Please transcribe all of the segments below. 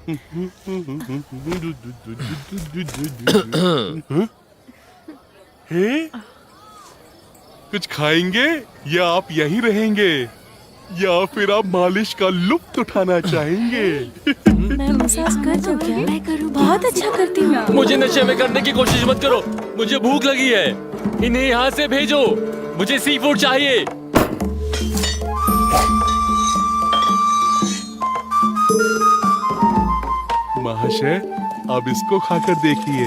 हे? कुछ खाएंगे या आप यहीं रहेंगे या फिर आप मालिश का लुत्फ उठाना चाहेंगे? मैं मसाज कर दूं क्या? मैं करूँ, बहुत अच्छा करती हूँ। मुझे नशे में करने की कोशिश मत करो। मुझे भूख लगी है। इन्हें यहाँ से भेजो। मुझे सी फूड चाहिए। महाशय, अब इसको खाकर देखिए।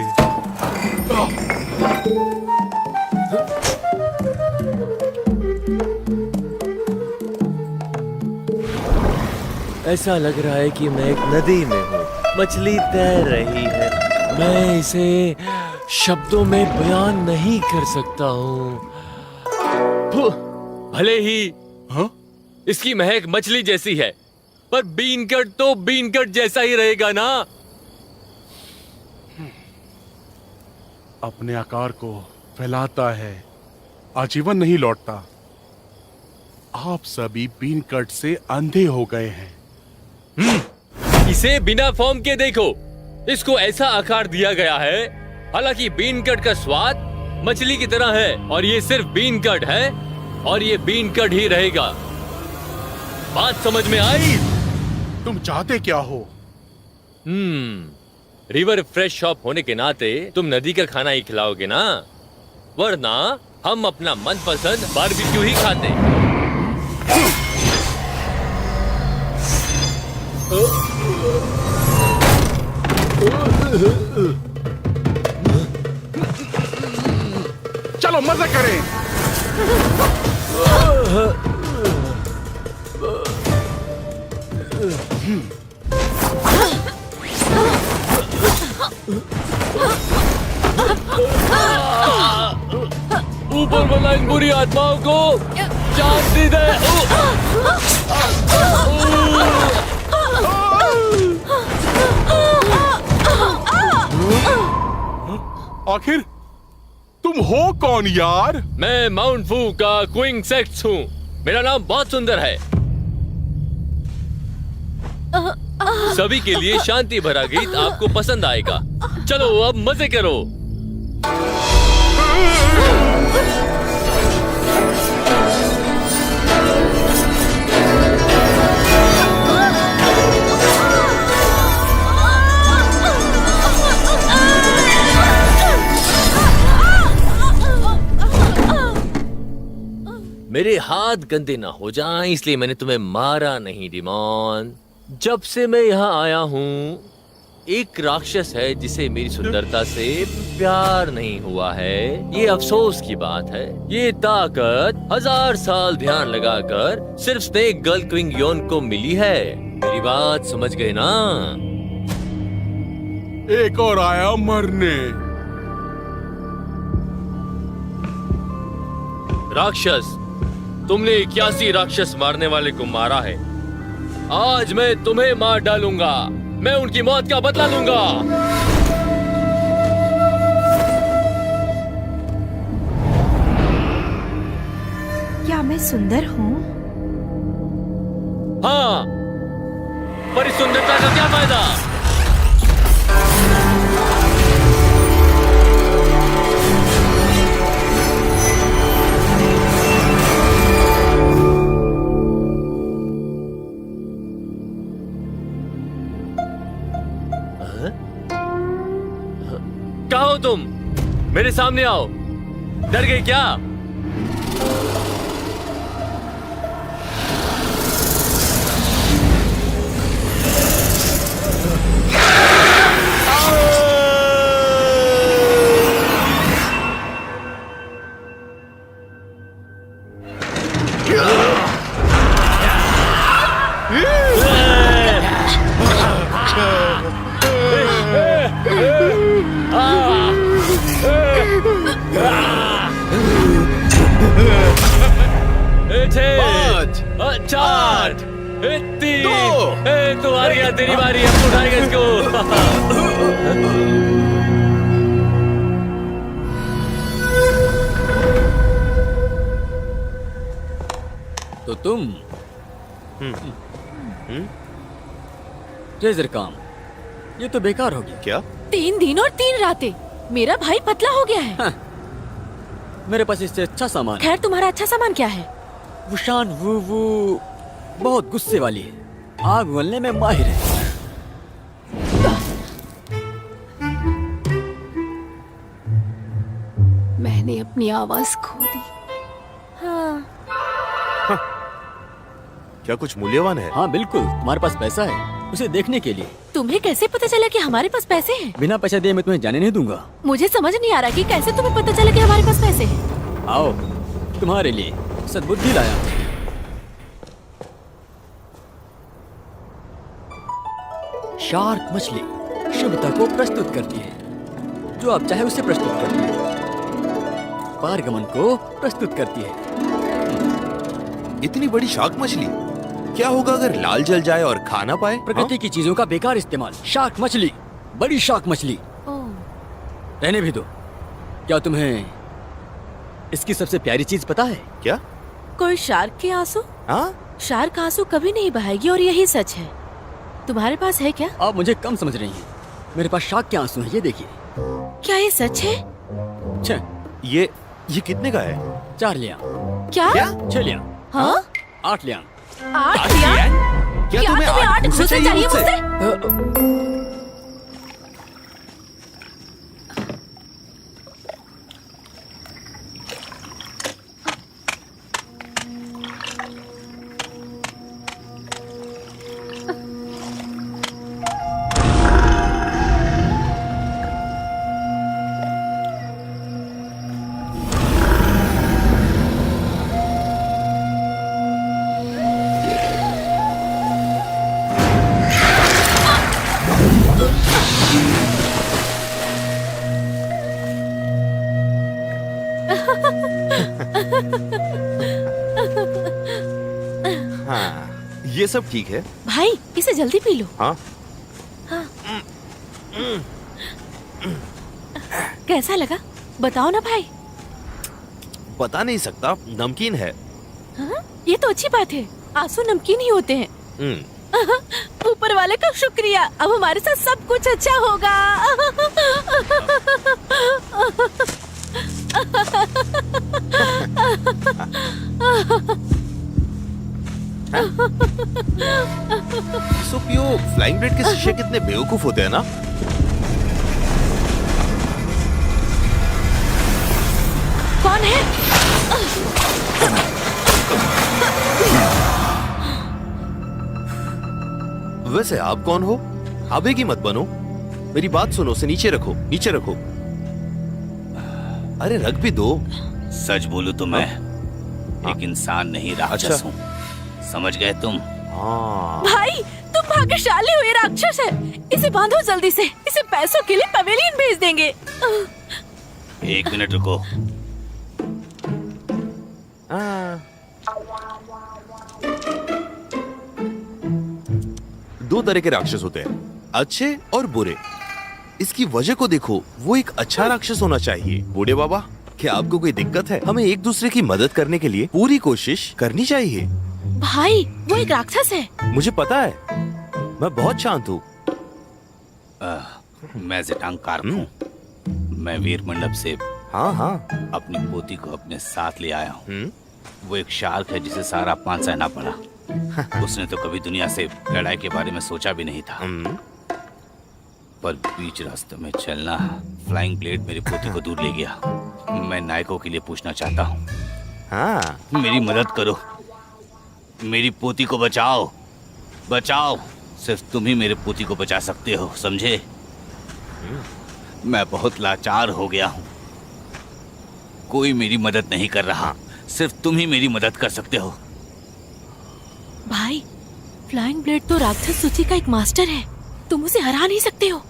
ऐसा लग रहा है कि मैं एक नदी में हूँ। मछली तैर रही है। मैं इसे शब्दों में बयान नहीं कर सकता हूँ। भले ही हाँ? इसकी महक मछली जैसी है, पर बीन कट तो बीन कट जैसा ही रहेगा ना। अपने आकार को फैलाता है, आजीवन नहीं लौटता। आप सभी बीन कट से अंधे हो गए हैं। इसे बिना फॉर्म के देखो। इसको ऐसा आकार दिया गया है, हालांकि बीन कट का स्वाद मछली की तरह है, और ये सिर्फ बीन कट है और ये बीन कट ही रहेगा। बात समझ में आई? तुम चाहते क्या हो? रिवर फ्रेश शॉप होने के नाते तुम नदी का खाना ही खिलाओगे ना, वरना हम अपना मनपसंद बारबेक्यू ही खाते। चलो मजा करें। ऊपर वाला इन बुरी आत्माओं को शांति दे। आखिर तुम हो कौन यार? मैं माउंट फू का क्विंग सेक्स हूँ। मेरा नाम बहुत सुंदर है। सभी के लिए शांति भरा गीत आपको पसंद आएगा। चलो अब मजे करो। मेरे हाथ गंदे ना हो जाएं, इसलिए मैंने तुम्हें मारा नहीं डिमॉन। जब से मैं यहाँ आया हूँ, एक राक्षस है जिसे मेरी सुंदरता से प्यार नहीं हुआ है। ये अफसोस की बात है। ये ताकत 1000 साल ध्यान लगाकर सिर्फ स्नेक गर्ल क्विंग योन को मिली है। मेरी बात समझ गए ना? एक और आया मरने। राक्षस, तुमने 81 राक्षस मारने वाले को मारा है। आज मैं तुम्हें मार डालूंगा। मैं उनकी मौत का बदला लूंगा। क्या मैं सुंदर हूँ? हाँ, पर इस सुंदरता का क्या फायदा? कहाँ हो तुम? मेरे सामने आओ। डर गए क्या? चार, तीन, तुम्हारी क्या, तेरी बारी है। उठाएगा इसको। तो तुम ट्रेजर काम ये तो बेकार हो गया। क्या? 3 दिन और 3 रातें मेरा भाई पतला हो गया है। मेरे पास इससे अच्छा सामान है। खैर तुम्हारा अच्छा सामान क्या है? वुशान वो बहुत गुस्से वाली है, आग उगलने में माहिर है। मैंने अपनी आवाज खो दी। हाँ। क्या कुछ मूल्यवान है? हाँ बिल्कुल, तुम्हारे पास पैसा है उसे देखने के लिए। तुम्हें कैसे पता चला कि हमारे पास पैसे हैं? बिना पैसे दिए मैं तुम्हें जाने नहीं दूंगा। मुझे समझ नहीं आ रहा कि कैसे तुम्हें पता चला कि हमारे पास पैसे हैं। आओ, तुम्हारे लिए सद्बुद्धि लाया हूं। शार्क मछली शुभता को प्रस्तुत करती है। जो आप चाहे उसे प्रस्तुत करती है। पारगमन को प्रस्तुत करती है। इतनी बड़ी शार्क मछली, क्या होगा अगर लाल जल जाए और खा ना पाए? प्रकृति की चीजों का बेकार इस्तेमाल। शार्क मछली, बड़ी शार्क मछली। ओह, रहने भी दो। क्या तुम्हें इसकी सबसे प्यारी चीज पता है? क्या? कोई शार्क के आंसू? हाँ? शार्क आंसू कभी नहीं बहाएगी और यही सच है। तुम्हारे पास है क्या? आप मुझे कम समझ रही हैं। मेरे पास शार्क के आंसू हैं, ये देखिए। क्या ये सच है? छह, ये कितने का है? 4 लिया, क्या? 6 लिया, हाँ? 8 लिया। 8 लिया? क्या क्या तुम्हें 8 घुसे घुसे चाहिए मुझसे? हाँ, ये सब ठीक है। भाई इसे जल्दी पी लो। हाँ, कैसा लगा बताओ ना भाई। बता नहीं सकता, नमकीन है। हाँ? ये तो अच्छी बात है, आंसू नमकीन ही होते हैं। हम्म, ऊपर वाले का शुक्रिया, अब हमारे साथ सब कुछ अच्छा होगा। सुपियो, फ्लाइंग ब्रेड के शीशे कितने बेवकूफ होते हैं ना। कौन है? वैसे आप कौन हो? आवेगी मत बनो। मेरी बात सुनो, उसे नीचे रखो, नीचे रखो। अरे रख भी दो। सच बोलूं तो मैं एक इंसान नहीं, राक्षस अच्छा। हूँ। समझ गए तुम? हाँ, भाई तुम भाग्यशाली हो, ये राक्षस है। इसे बांधो जल्दी से, इसे पैसों के लिए पवेलियन भेज देंगे। 1 मिनट रुको। हाँ। 2 तरह के राक्षस होते हैं, अच्छे और बुरे। इसकी वजह को देखो, वो एक अच्छा राक्षस होना चाहिए। बूढ़े बाबा, क्या आपको कोई दिक्कत है? हमें एक दूसरे की मदद करने के लिए पूरी कोशिश करनी चाहिए। भाई वो एक राक्षस है। मुझे पता है, मैं बहुत शांत हूँ। मैं जिटांग कारक हूँ। मैं वीर मंडप से हाँ हाँ। अपनी पोती को अपने साथ ले आया हूँ। हम्म, वो एक शार्क है जिसे सारा अपमान सहना पड़ा। उसने तो कभी दुनिया से लड़ाई के बारे में सोचा भी नहीं था। हम्म, पर बीच रास्ते में चलना फ्लाइंग ब्लेड मेरी पोती को दूर ले गया। मैं नायकों के लिए पूछना चाहता हूँ, हाँ। मेरी मदद करो, मेरी पोती को बचाओ, बचाओ। सिर्फ तुम ही मेरे पोती को बचा सकते हो, समझे? मैं बहुत लाचार हो गया हूँ, कोई मेरी मदद नहीं कर रहा। सिर्फ तुम ही मेरी मदद कर सकते हो। भाई फ्लाइंग ब्लेड तो राक्षस सूची का एक मास्टर है, तुम उसे हरा नहीं सकते हो।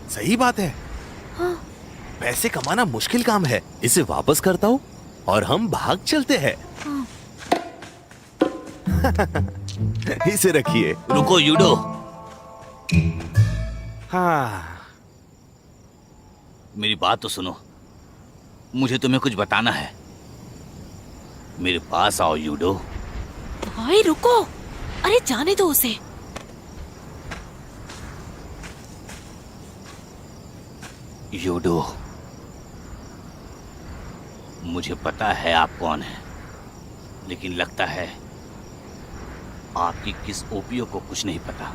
सही बात है। हाँ। पैसे कमाना मुश्किल काम है। इसे वापस करता हूँ और हम भाग चलते हैं। हाँ। इसे रखिए। रुको यूडो, हाँ। मेरी बात तो सुनो, मुझे तुम्हें कुछ बताना है। मेरे पास आओ यूडो। भाई रुको, अरे जाने दो उसे। यूडो, मुझे पता है आप कौन है, लेकिन लगता है आपकी किस ओपियो को कुछ नहीं पता।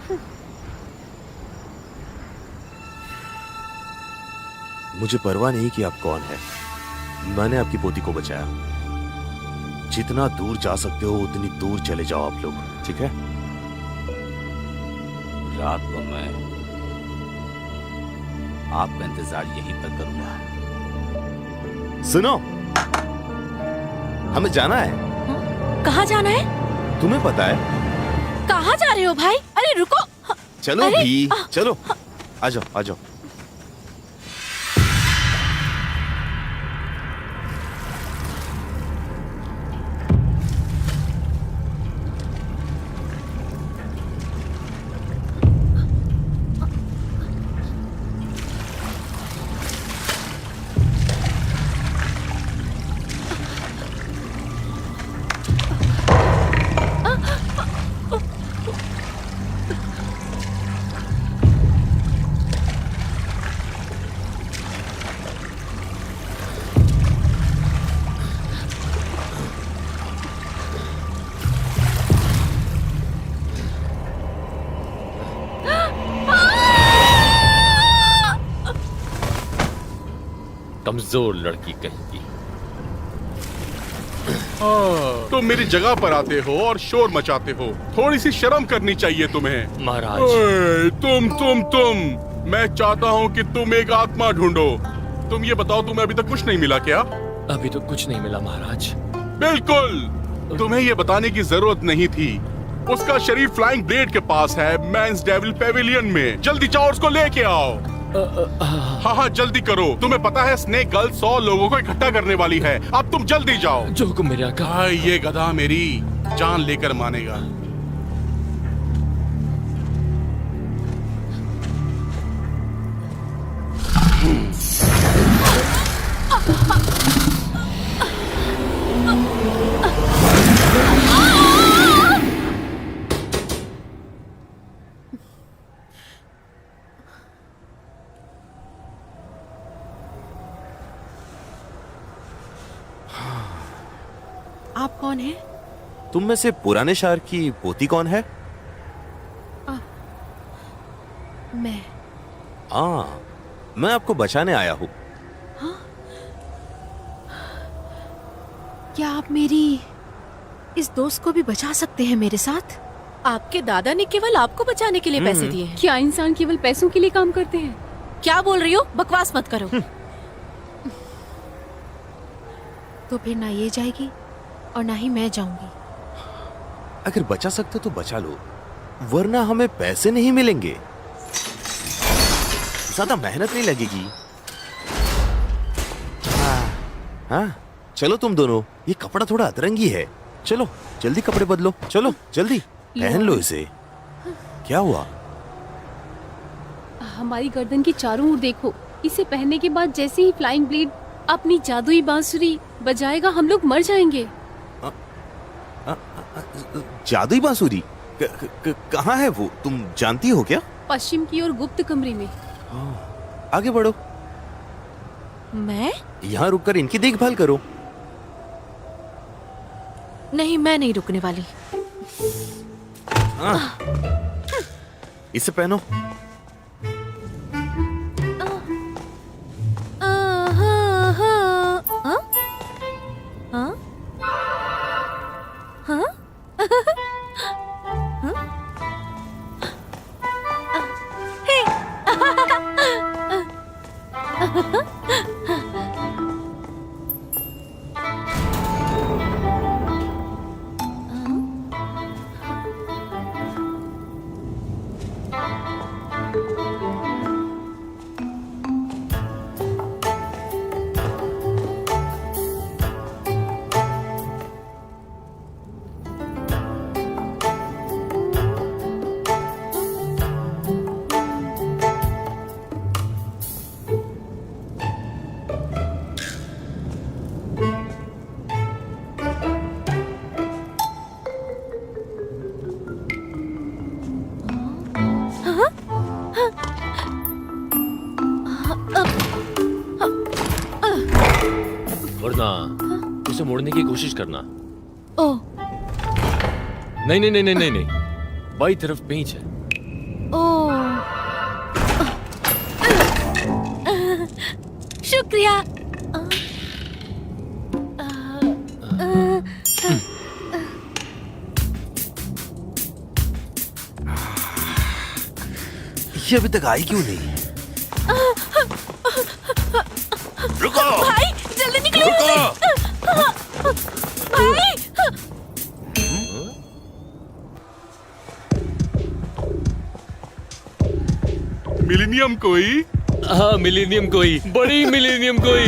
मुझे परवाह नहीं कि आप कौन है। मैंने आपकी पोती को बचाया। जितना दूर जा सकते हो उतनी दूर चले जाओ आप लोग, ठीक है? रात को मैं आपका इंतजार यहीं पर करूंगा। सुनो, हमें जाना है। कहाँ जाना है? तुम्हें पता है? कहाँ जा रहे हो भाई? अरे रुको। चलो अरे, भी, चलो, आ जाओ, आ जाओ। कमजोर लड़की कहेंगी। तुम मेरी जगह पर आते हो और शोर मचाते हो। थोड़ी सी शर्म करनी चाहिए तुम्हें। महाराज, ओए, तुम मैं चाहता हूँ कि तुम एक आत्मा ढूंढो। तुम ये बताओ, तुम्हें अभी तक कुछ नहीं मिला क्या? अभी तो कुछ नहीं मिला महाराज। बिल्कुल, तुम्हें ये बताने की जरूरत नहीं थी। उसका शरीर फ्लाइंग ब्लेड के पास है, मैंस डेविल पेविलियन में। जल्दी जाओ, उसको लेके आओ। हाँ, जल्दी करो। तुम्हें पता है स्नेक गर्ल 100 लोगों को इकट्ठा करने वाली है। अब तुम जल्दी जाओ। जो हुक्म मेरे आका। भाई, ये गधा मेरी जान लेकर मानेगा। आप कौन हैं? तुम में से पुराने शार की पोती कौन है? मैं। मैं आपको बचाने आया हूँ। क्या आप मेरी इस दोस्त को भी बचा सकते हैं मेरे साथ? आपके दादा ने केवल आपको बचाने के लिए पैसे दिए हैं। क्या इंसान केवल पैसों के लिए काम करते हैं? क्या बोल रही हो? बकवास मत करो। तो फिर ना ये जाएगी और ना ही मैं जाऊंगी। अगर बचा सकते तो बचा लो, वरना हमें पैसे नहीं मिलेंगे। ज्यादा मेहनत नहीं लगेगी। हाँ, चलो तुम दोनों, ये कपड़ा थोड़ा अतरंगी है। चलो जल्दी कपड़े बदलो, चलो जल्दी पहन लो इसे। क्या हुआ? हमारी गर्दन की चारों ओर देखो। इसे पहनने के बाद जैसे ही फ्लाइंग ब्लेड अपनी जादुई बांसुरी बजाएगा, हम लोग मर जाएंगे। जादुई बांसुरी कहाँ है वो, तुम जानती हो क्या? पश्चिम की ओर गुप्त कमरे में। आगे बढ़ो। मैं? यहाँ रुककर इनकी देखभाल करो। नहीं, मैं नहीं रुकने वाली। इसे पहनो। वरना उसे मोड़ने की कोशिश करना। ओह, नहीं नहीं नहीं नहीं नहीं नहीं, बाई तरफ पेंच है। ओह, शुक्रिया। ये अभी तक आई क्यों नहीं? रुको भाई जल्दी निकलो यहाँ से। भाई मिलीनियम कोई? हाँ मिलेनियम कोई, बड़ी मिलेनियम कोई।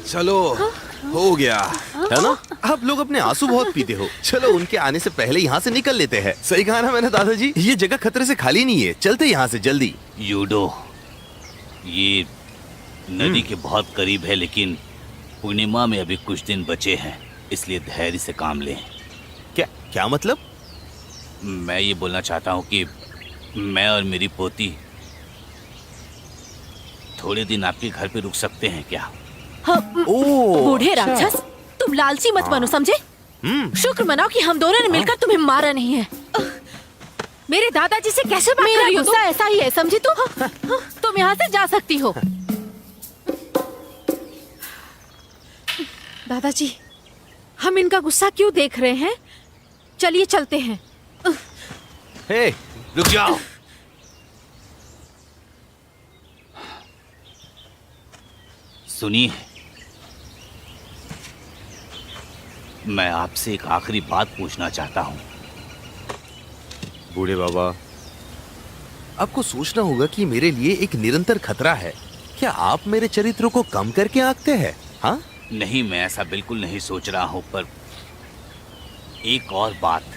चलो हो गया है ना? आप लोग अपने आंसू बहुत पीते हो, चलो उनके आने से पहले यहाँ से निकल लेते हैं। सही कहा ना मैंने दादाजी? ये जगह खतरे से खाली नहीं है, चलते यहाँ से जल्दी। यूडो, ये नदी के बहुत करीब है, लेकिन पूर्णिमा में अभी कुछ दिन बचे हैं, इसलिए धैर्य से काम लें। क्या क्या मतलब? मैं ये बोलना चाहता हूँ कि मैं और मेरी पोती थोड़े दिन आपके घर पे रुक सकते हैं क्या? ओह, बूढ़े अच्छा। राक्षस, तुम लालची मत बनो, समझे? शुक्र मनाओ कि हम दोनों ने मिलकर तुम्हें मारा नहीं है। मेरे दादाजी से कैसे बात कर रही हो? गुस्सा ऐसा ही है, समझी तुम यहाँ से जा सकती हो। दादाजी, हम इनका गुस्सा क्यों देख रहे हैं? चलिए चलते हैं। हे, रुक जाओ। सुनिए, मैं आपसे एक आखिरी बात पूछना चाहता हूँ। बूढ़े बाबा, आपको सोचना होगा कि मेरे लिए एक निरंतर खतरा है। क्या आप मेरे चरित्र को कम करके आंकते हैं? हाँ? नहीं, मैं ऐसा बिल्कुल नहीं सोच रहा हूँ, पर एक और बात।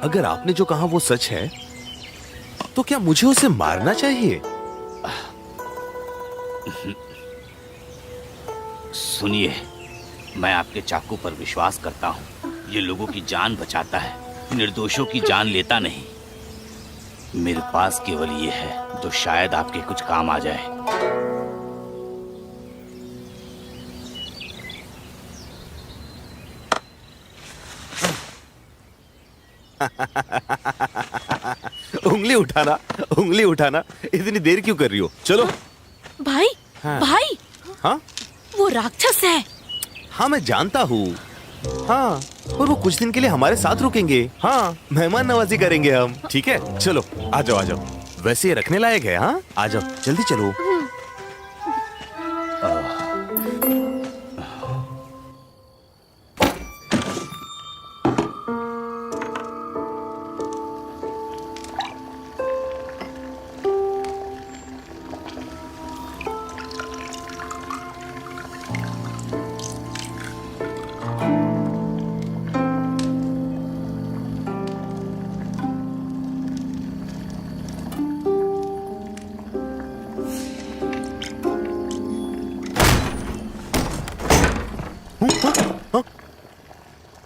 अगर आपने जो कहा वो सच है, तो क्या मुझे उसे मारना चाहिए? सुनिए, मैं आपके चाकू पर विश्वास करता हूँ। ये लोगों की जान बचाता है, निर्दोषों की जान लेता नहीं। मेरे पास केवल ये है जो शायद आपके कुछ काम आ जाए। उंगली उठाना, उंगली उठाना, इतनी देर क्यों कर रही हो? चलो। भाई, हाँ। भाई, हाँ वो राक्षस है। हाँ, मैं जानता हूँ। हाँ, और वो कुछ दिन के लिए हमारे साथ रुकेंगे। हाँ, मेहमान नवाजी करेंगे हम। ठीक है, चलो आ जाओ आ जाओ। वैसे ये रखने लायक है। हाँ, आ जाओ, जल्दी चलो।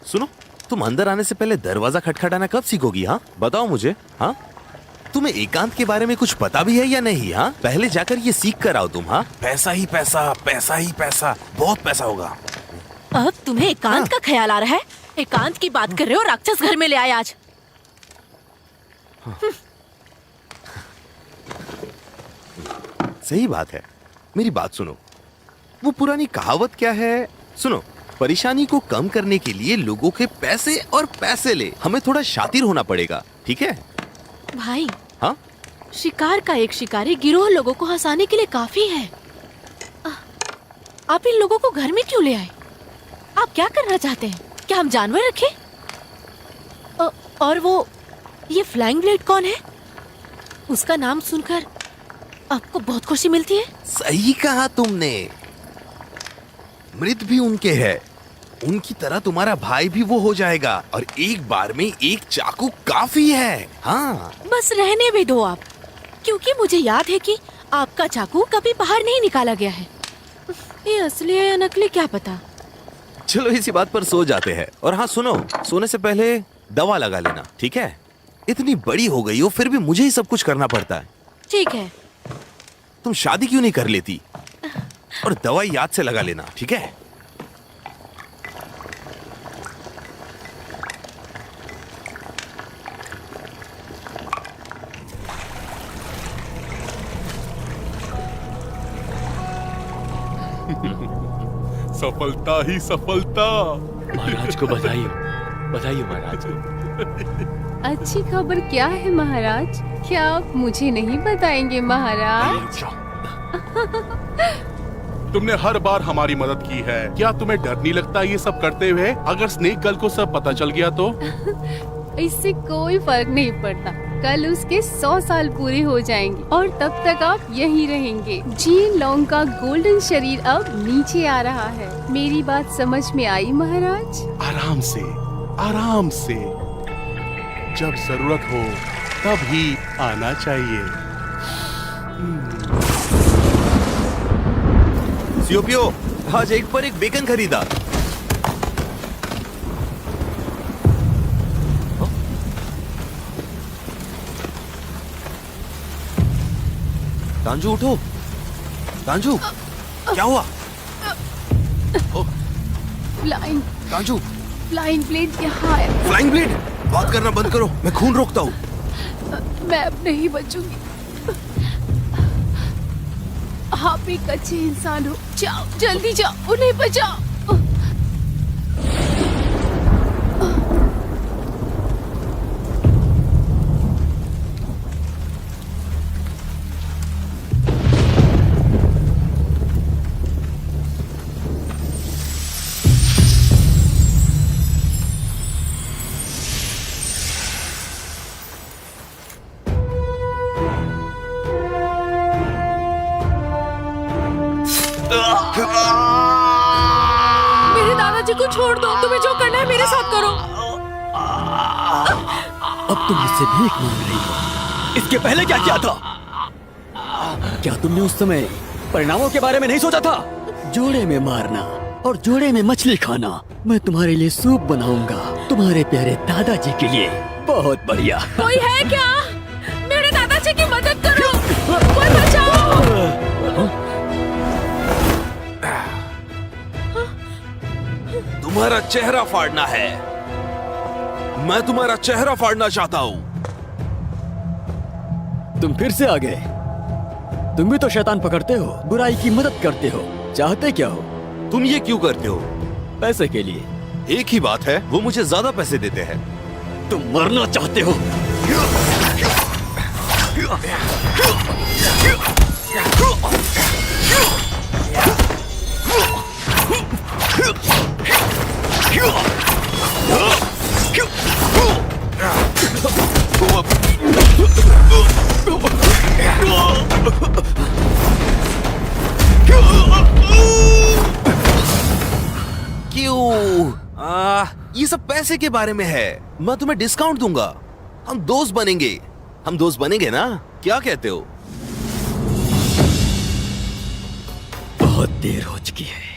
सुनो, तुम अंदर आने से पहले दरवाजा खटखटाना कब सीखोगी? हाँ, बताओ मुझे। हाँ, तुम्हें एकांत के बारे में कुछ पता भी है या नहीं? हाँ, पहले जाकर ये सीख कर आओ तुम। हाँ, पैसा ही पैसा, पैसा ही पैसा, बहुत पैसा होगा। अब तुम्हें एकांत का ख्याल आ रहा है? एकांत की बात कर रहे हो? राक्षस घर में ले आए आज। सही बात है। मेरी बात सुनो, वो पुरानी कहावत क्या है? सुनो, परेशानी को कम करने के लिए लोगों के पैसे और पैसे ले। हमें थोड़ा शातिर होना पड़ेगा, ठीक है? भाई, हाँ, शिकार का एक शिकारी गिरोह लोगों को हंसाने के लिए काफी है। आप इन लोगों को घर में क्यों ले आए? आप क्या करना चाहते हैं? क्या हम जानवर रखें? और वो ये फ्लाइंग ब्लेड कौन है? उसका नाम सुनकर आपको बहुत खुशी मिलती है। सही कहा तुमने। मृत भी उनके है। उनकी तरह तुम्हारा भाई भी वो हो जाएगा और एक बार में एक चाकू काफी है। हाँ, बस रहने भी दो आप, क्योंकि मुझे याद है कि आपका चाकू कभी बाहर नहीं निकाला गया है। ये असली है या नकली क्या पता। चलो इसी बात पर सो जाते हैं। और हाँ सुनो, सोने से पहले दवा लगा लेना, ठीक है? इतनी बड़ी हो गई हो फिर भी मुझे ही सब कुछ करना पड़ता है। ठीक है। तुम शादी क्यों नहीं कर लेती? और दवाई याद से लगा लेना, ठीक है? सफलता ही सफलता। महाराज को बधाई हो, बधाई हो महाराज को। अच्छी खबर क्या है महाराज? क्या आप मुझे नहीं बताएंगे महाराज? तुमने हर बार हमारी मदद की है, क्या तुम्हें डर नहीं लगता ये सब करते हुए? अगर स्नेक गर्ल को सब पता चल गया तो? इससे कोई फर्क नहीं पड़ता। कल उसके 100 साल पूरे हो जाएंगे और तब तक आप यहीं रहेंगे। जीन लॉन्ग का गोल्डन शरीर अब नीचे आ रहा है। मेरी बात समझ में आई महाराज? आराम से, आराम से। जब जरूरत हो तब ही आना चाहिए। सीओपीओ, आज एक पर एक बेकन खरीदा। तांजू उठो, तांजू, क्या हुआ? तांजू, फ्लाइंग ब्लेड यहाँ है। फ्लाइंग ब्लेड, बात करना बंद करो, मैं खून रोकता हूँ। मैं अब नहीं बचूंगी। आप एक अच्छे इंसान हो, जाओ जल्दी जाओ, उन्हें बचाओ। मेरे दादाजी को छोड़ दो, तुम्हें जो करना है मेरे साथ करो। अब तुम मुझसे भीख मांग रही हो। इसके पहले क्या किया था? क्या तुमने उस समय परिणामों के बारे में नहीं सोचा था? जोड़े में मारना और जोड़े में मछली खाना। मैं तुम्हारे लिए सूप बनाऊंगा, तुम्हारे प्यारे दादाजी के लिए। बहुत बढ़िया। कोई है क्या? मेरे दादाजी की मदद करो, कोई बचाओ। तुम्हारा चेहरा फाड़ना है। मैं तुम्हारा चेहरा फाड़ना चाहता हूँ। तुम फिर से आ गए। तुम भी तो शैतान पकड़ते हो, बुराई की मदद करते हो। चाहते क्या हो? तुम ये क्यों करते हो? पैसे के लिए। एक ही बात है, वो मुझे ज्यादा पैसे देते हैं। तुम मरना चाहते हो। क्यों? ये सब पैसे के बारे में है। मैं तुम्हें डिस्काउंट दूंगा। हम दोस्त बनेंगे। हम दोस्त बनेंगे ना? क्या कहते हो? बहुत देर हो चुकी है।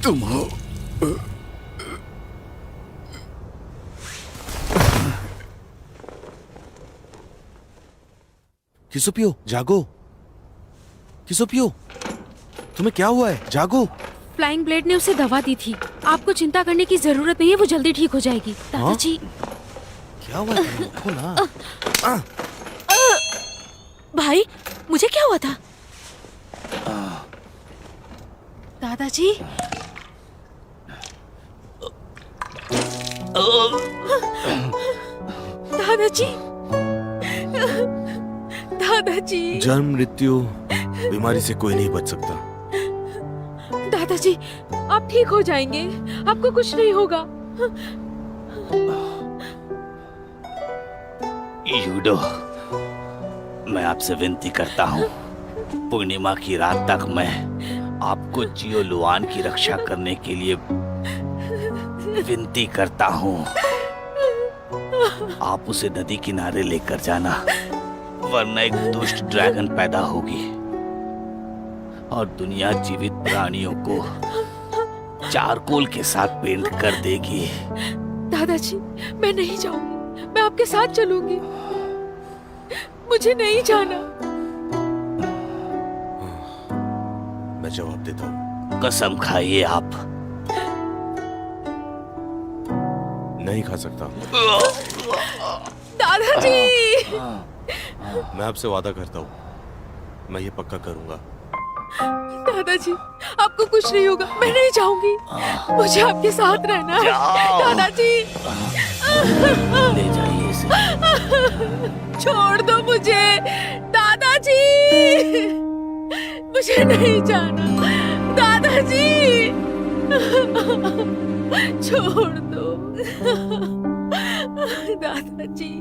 तुम हो। किसुपियो जागो। किसुपियो तुम्हें क्या हुआ है? जागो। फ्लाइंग ब्लेड ने उसे दवा दी थी। आपको चिंता करने की जरूरत नहीं है, वो जल्दी ठीक हो जाएगी। दादाजी क्या हुआ? देखो ना। भाई, मुझे क्या हुआ था? दादाजी दादाजी दादाजी जन्म मृत्यु बीमारी से कोई नहीं बच सकता। दादाजी, आप ठीक हो जाएंगे, आपको कुछ नहीं होगा। यूडो, मैं आपसे विनती करता हूँ, पूर्णिमा की रात तक मैं आपको जियो लुआन की रक्षा करने के लिए विनती करता हूँ। आप उसे नदी किनारे लेकर जाना, वरना एक दुष्ट ड्रैगन पैदा होगी और दुनिया जीवित प्राणियों को चारकोल के साथ पेंट कर देगी। दादाजी, मैं नहीं जाऊंगी, मैं आपके साथ चलूंगी। मुझे नहीं जाना। मैं जवाब देता हूँ। कसम खाइए आप। नहीं खा सकता। दादाजी मैं आपसे वादा करता हूँ, मैं ये पक्का करूंगा। दादाजी, आपको कुछ नहीं होगा, मैं नहीं जाऊंगी। मुझे आपके साथ रहना है। दादाजी ले जाइए इसे। छोड़ दो मुझे। दादाजी, मुझे नहीं जाना। दादाजी छोड़ दो। दादाजी,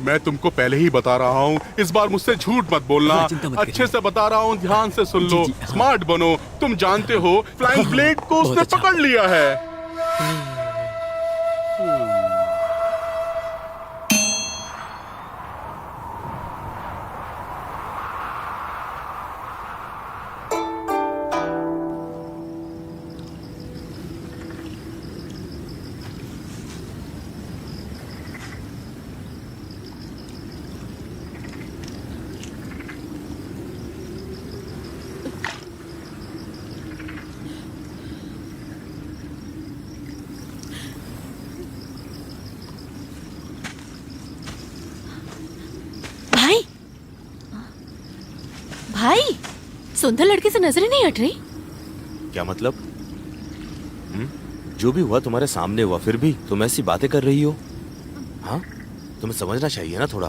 मैं तुमको पहले ही बता रहा हूँ, इस बार मुझसे झूठ मत बोलना। हाँ, चिंता मत अच्छे करिए। से बता रहा हूँ, ध्यान से सुन लो। जी, हाँ। स्मार्ट बनो। तुम जानते हो फ्लाइंग ब्लेड को बहुत उसने अच्छा। पकड़ लिया है। भाई भाई, सुंदर लड़के से नजरें नहीं हट रही। क्या मतलब? जो भी हुआ तुम्हारे सामने हुआ, फिर भी तुम ऐसी बातें कर रही हो। हाँ, तुम्हें समझना चाहिए ना थोड़ा।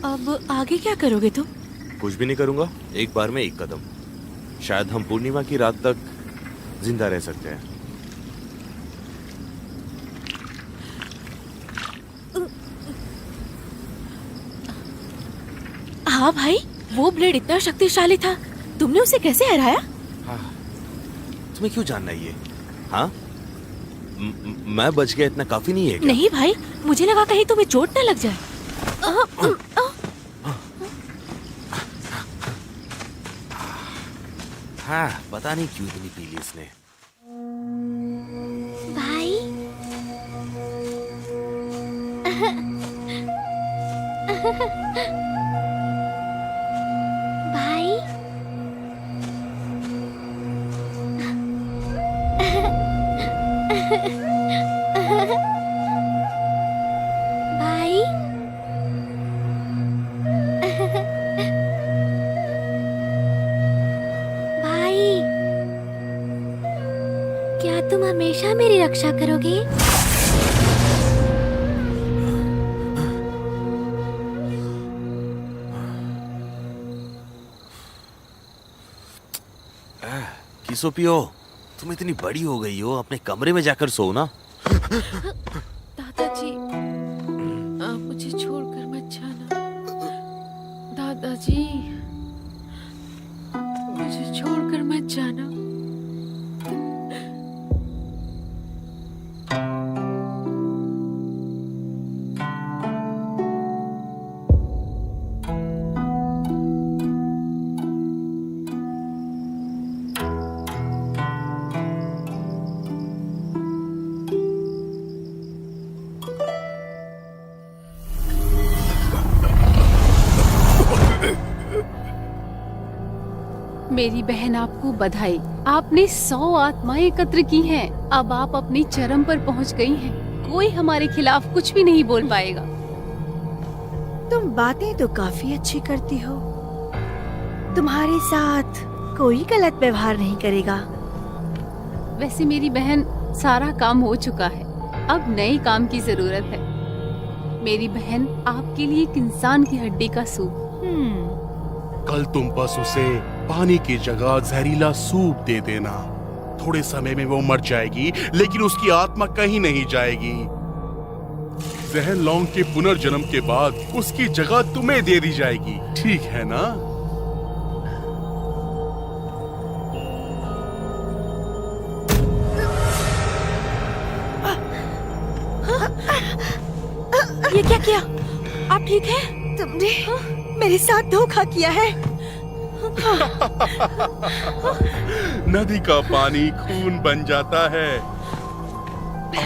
अब आगे क्या करोगे तुम? कुछ भी नहीं करूंगा, एक बार में एक कदम। शायद हम पूर्णिमा की रात तक जिंदा रह सकते हैं। हाँ भाई, वो ब्लेड इतना शक्तिशाली था, तुमने उसे कैसे हराया? तुम्हें क्यों जानना है ये? हाँ, मैं बच गया इतना काफी नहीं है क्या? नहीं भाई, मुझे लगा कहीं तुम्हें चोट न लग जाए। हाँ, पता नहीं क्यों इतनी पी ली इसने। भाई भाई भाई भाई, क्या तुम हमेशा मेरी रक्षा करोगे? किसोपियो, तुम इतनी बड़ी हो गई हो, अपने कमरे में जाकर सो ना। दादाजी, आप मुझे छोड़कर मत जाना। दादाजी, मुझे छोड़कर मत जाना। मेरी बहन आपको बधाई। आपने 100 आत्माएं एकत्र की हैं। अब आप अपनी चरम पर पहुंच गई हैं। कोई हमारे खिलाफ कुछ भी नहीं बोल पाएगा। तुम बातें तो काफी अच्छी करती हो। तुम्हारे साथ कोई गलत व्यवहार नहीं करेगा। वैसे मेरी बहन, सारा काम हो चुका है। अब नए काम की जरूरत है। मेरी बहन, आपके लिए एक इंसान की हड्डी का सूप। कल तुम बस उसे पानी की जगह जहरीला सूप दे देना। थोड़े समय में वो मर जाएगी, लेकिन उसकी आत्मा कहीं नहीं जाएगी। जहन लॉन्ग के पुनर्जन्म के बाद उसकी जगह तुम्हें दे दी जाएगी, ठीक है ना? ये क्या किया? आप ठीक हैं? तुमने मेरे साथ धोखा किया है। नदी का पानी खून बन जाता है,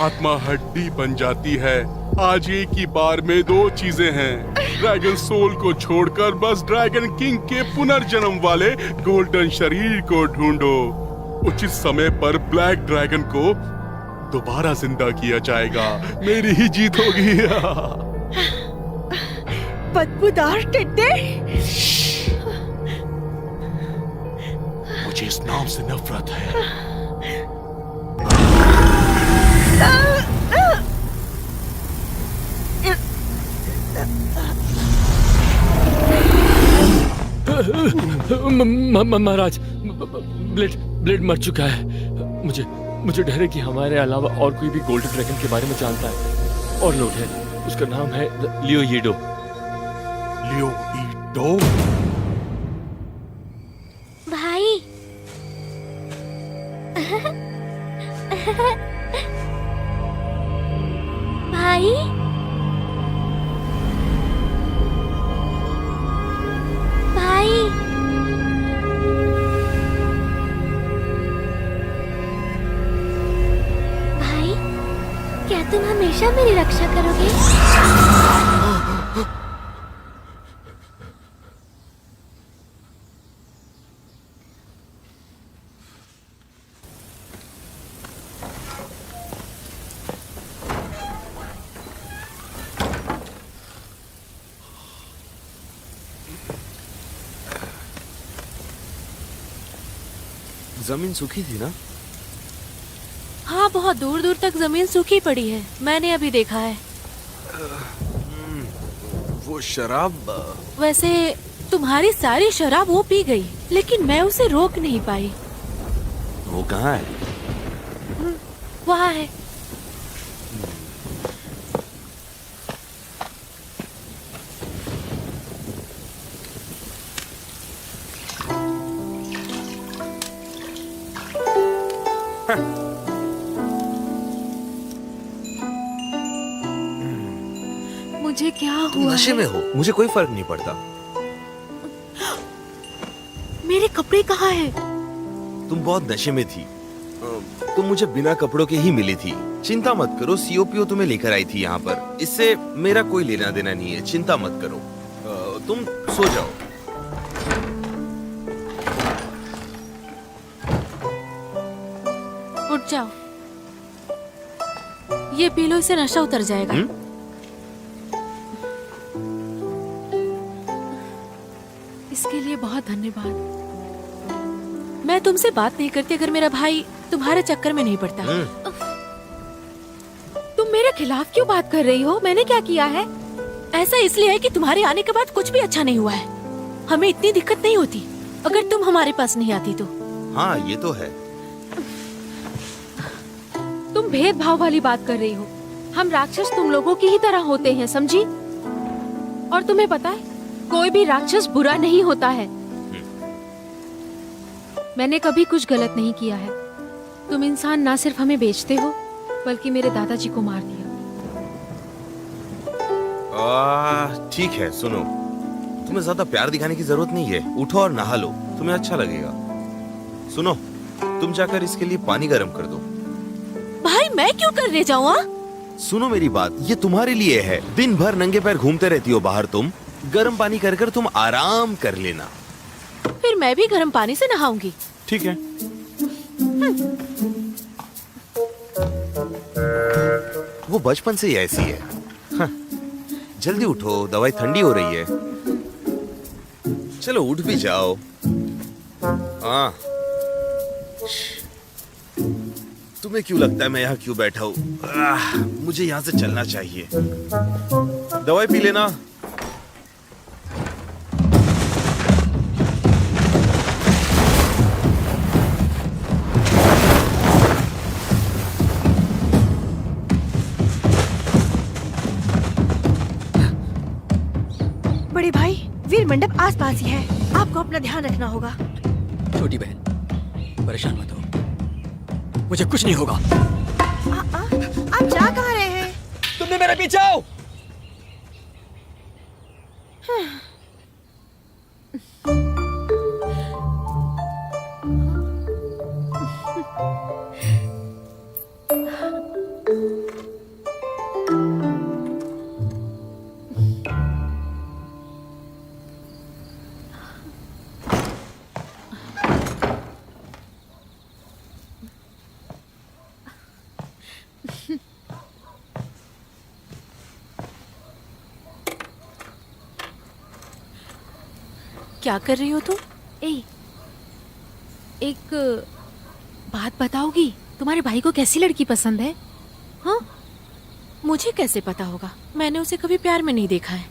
आत्मा हड्डी बन जाती है। आज एक ही बार में 2 चीजें हैं। ड्रैगन सोल को छोड़कर बस ड्रैगन किंग के पुनर्जन्म वाले गोल्डन शरीर को ढूंढो। उचित समय पर ब्लैक ड्रैगन को दोबारा जिंदा किया जाएगा। मेरी ही जीत होगी। बदबूदार टिड्डे। मुझे इस नाम से नफरत है। महाराज, ब्लेड मर चुका है। मुझे डर है कि हमारे अलावा और कोई भी गोल्डन ड्रैगन के बारे में जानता है। और लोग है, उसका नाम है लियो येडो। लियो ईडो? भाई भाई भाई भाई, क्या तुम हमेशा मेरी रक्षा करोगे? जमीन सूखी थी ना? हाँ, बहुत दूर दूर तक जमीन सूखी पड़ी है। मैंने अभी देखा है। वो शराब वैसे तुम्हारी सारी शराब वो पी गई, लेकिन मैं उसे रोक नहीं पाई। वो कहाँ है? वहाँ है। मुझे क्या तुम हुआ नशे है? में हो, मुझे कोई फर्क नहीं पड़ता। मेरे कपड़े कहाँ हैं? तुम बहुत नशे में थी। तुम मुझे बिना कपड़ों के ही मिली थी। चिंता मत करो, सीओपीओ तुम्हें लेकर आई थी यहाँ पर। इससे मेरा कोई लेना देना नहीं है, चिंता मत करो। तुम सो जाओ। उठ जाओ, ये पी लो, इससे नशा उतर जाएगा। इसके लिए बहुत धन्यवाद। मैं तुमसे बात नहीं करती अगर मेरा भाई तुम्हारे चक्कर में नहीं पड़ता। तुम मेरे खिलाफ क्यों बात कर रही हो? मैंने क्या किया है? ऐसा इसलिए है कि तुम्हारे आने के बाद कुछ भी अच्छा नहीं हुआ है। हमें इतनी दिक्कत नहीं होती अगर तुम हमारे पास नहीं आती तो। हाँ, ये तो है। तुम भेदभाव वाली बात कर रही हो। हम राक्षस तुम लोगों की ही तरह होते हैं, समझी? और तुम्हें पता है, कोई भी राक्षस बुरा नहीं होता है। मैंने कभी कुछ गलत नहीं किया है। तुम इंसान ना सिर्फ हमें बेचते हो, बल्कि मेरे दादाजी को मार दिया। ठीक है, सुनो, तुम्हें ज्यादा प्यार दिखाने की जरूरत नहीं है। उठो और नहा लो, तुम्हें अच्छा लगेगा। सुनो, तुम जाकर इसके लिए पानी गर्म कर दो। भाई, मैं क्यों करने जाऊँ? सुनो मेरी बात, ये तुम्हारे लिए है। दिन भर नंगे पैर घूमते रहती हो बाहर तुम। गर्म पानी कर कर तुम आराम कर लेना। फिर मैं भी गर्म पानी से नहाऊंगी। ठीक है। वो बचपन से ही ऐसी है। हाँ। जल्दी उठो, दवाई ठंडी हो रही है। चलो उठ भी जाओ। हाँ। तुम्हें क्यों लगता है मैं यहाँ क्यों बैठा हूँ? मुझे यहाँ से चलना चाहिए। दवाई पी लेना। बड़े भाई, वीर मंडप आसपास ही है, आपको अपना ध्यान रखना होगा। छोटी बहन, परेशान मत हो, मुझे कुछ नहीं होगा। आप जा कहाँ रहे हैं? तुमने मेरे पीछे आओ। क्या कर रही हो तुम? एक बात बताओगी, तुम्हारे भाई को कैसी लड़की पसंद है? हाँ, मुझे कैसे पता होगा? मैंने उसे कभी प्यार में नहीं देखा है।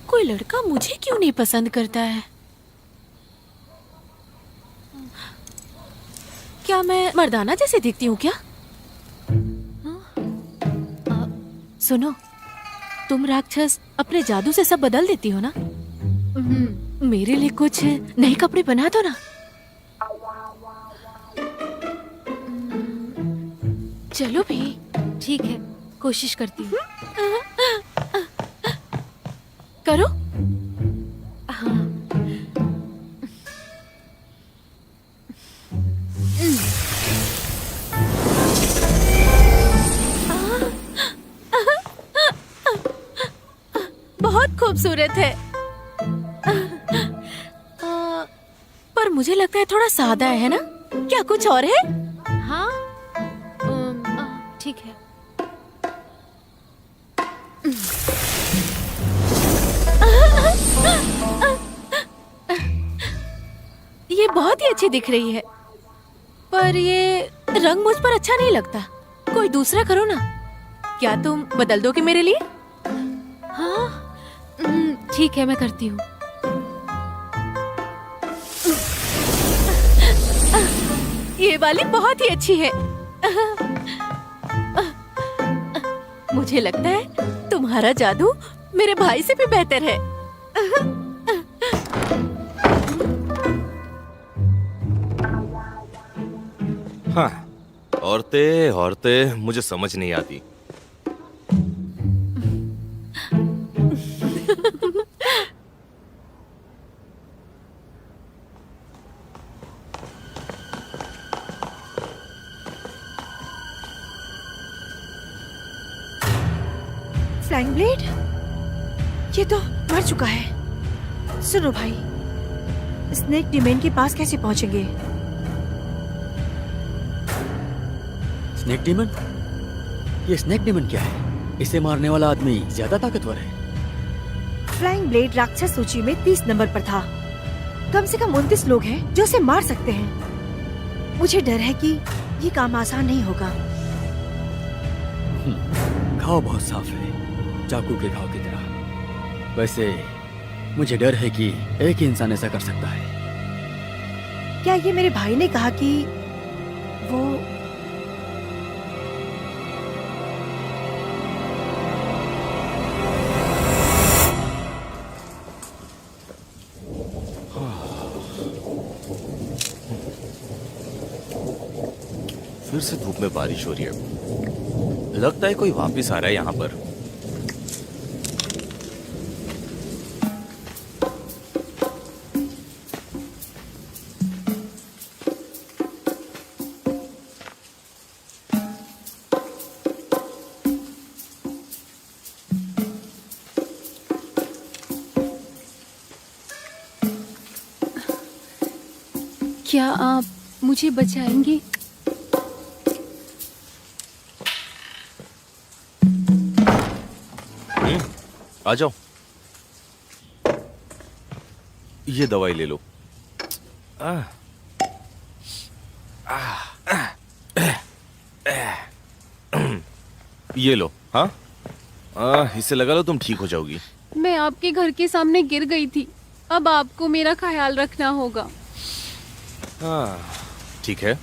कोई लड़का मुझे क्यों नहीं पसंद करता है? क्या मैं मर्दाना जैसे दिखती हूँ क्या? सुनो, तुम राक्षस अपने जादू से सब बदल देती हो ना? मेरे लिए कुछ नए कपड़े बना दो ना। चलो भी। ठीक है, कोशिश करती हूँ। करो। बहुत खूबसूरत है। पर मुझे लगता है थोड़ा सादा है ना? क्या कुछ और है? हाँ, ठीक है। ये बहुत ही अच्छी दिख रही है, पर ये रंग मुझ पर अच्छा नहीं लगता। कोई दूसरा करो ना। क्या तुम बदल दोगे मेरे लिए? हाँ, ठीक है, मैं करती हूँ। ये वाली बहुत ही अच्छी है। मुझे लगता है तुम्हारा जादू मेरे भाई से भी बेहतर है। हाँ, औरतें मुझे समझ नहीं आती। Flying blade? ये तो मर चुका है। सुनो भाई, स्नेक डिमेन के पास कैसे पहुंचेंगे? Snake demon? ये स्नेक डीमन क्या है? इसे मारने वाला आदमी ज्यादा ताकतवर है। फ्लाइंग ब्लेड राक्षस सूची में 30 नंबर पर था। कम से कम 29 लोग हैं जो उसे मार सकते हैं। मुझे डर है कि ये काम आसान नहीं होगा। घाव बहुत साफ है, चाकू के घाव की तरह। वैसे मुझे डर है कि एक ही इंसान ऐसा कर सकता है। क्या ये मेरे भाई ने कहा कि वो फिर से धूप में बारिश हो रही है। लगता है कोई वापस आ रहा है यहाँ पर। क्या आप मुझे बचाएंगे? आ जाओ, ये दवाई ले लो। ये लो। हाँ, इसे लगा लो, तुम ठीक हो जाओगी। मैं आपके घर के सामने गिर गई थी, अब आपको मेरा ख्याल रखना होगा। हाँ, ठीक है।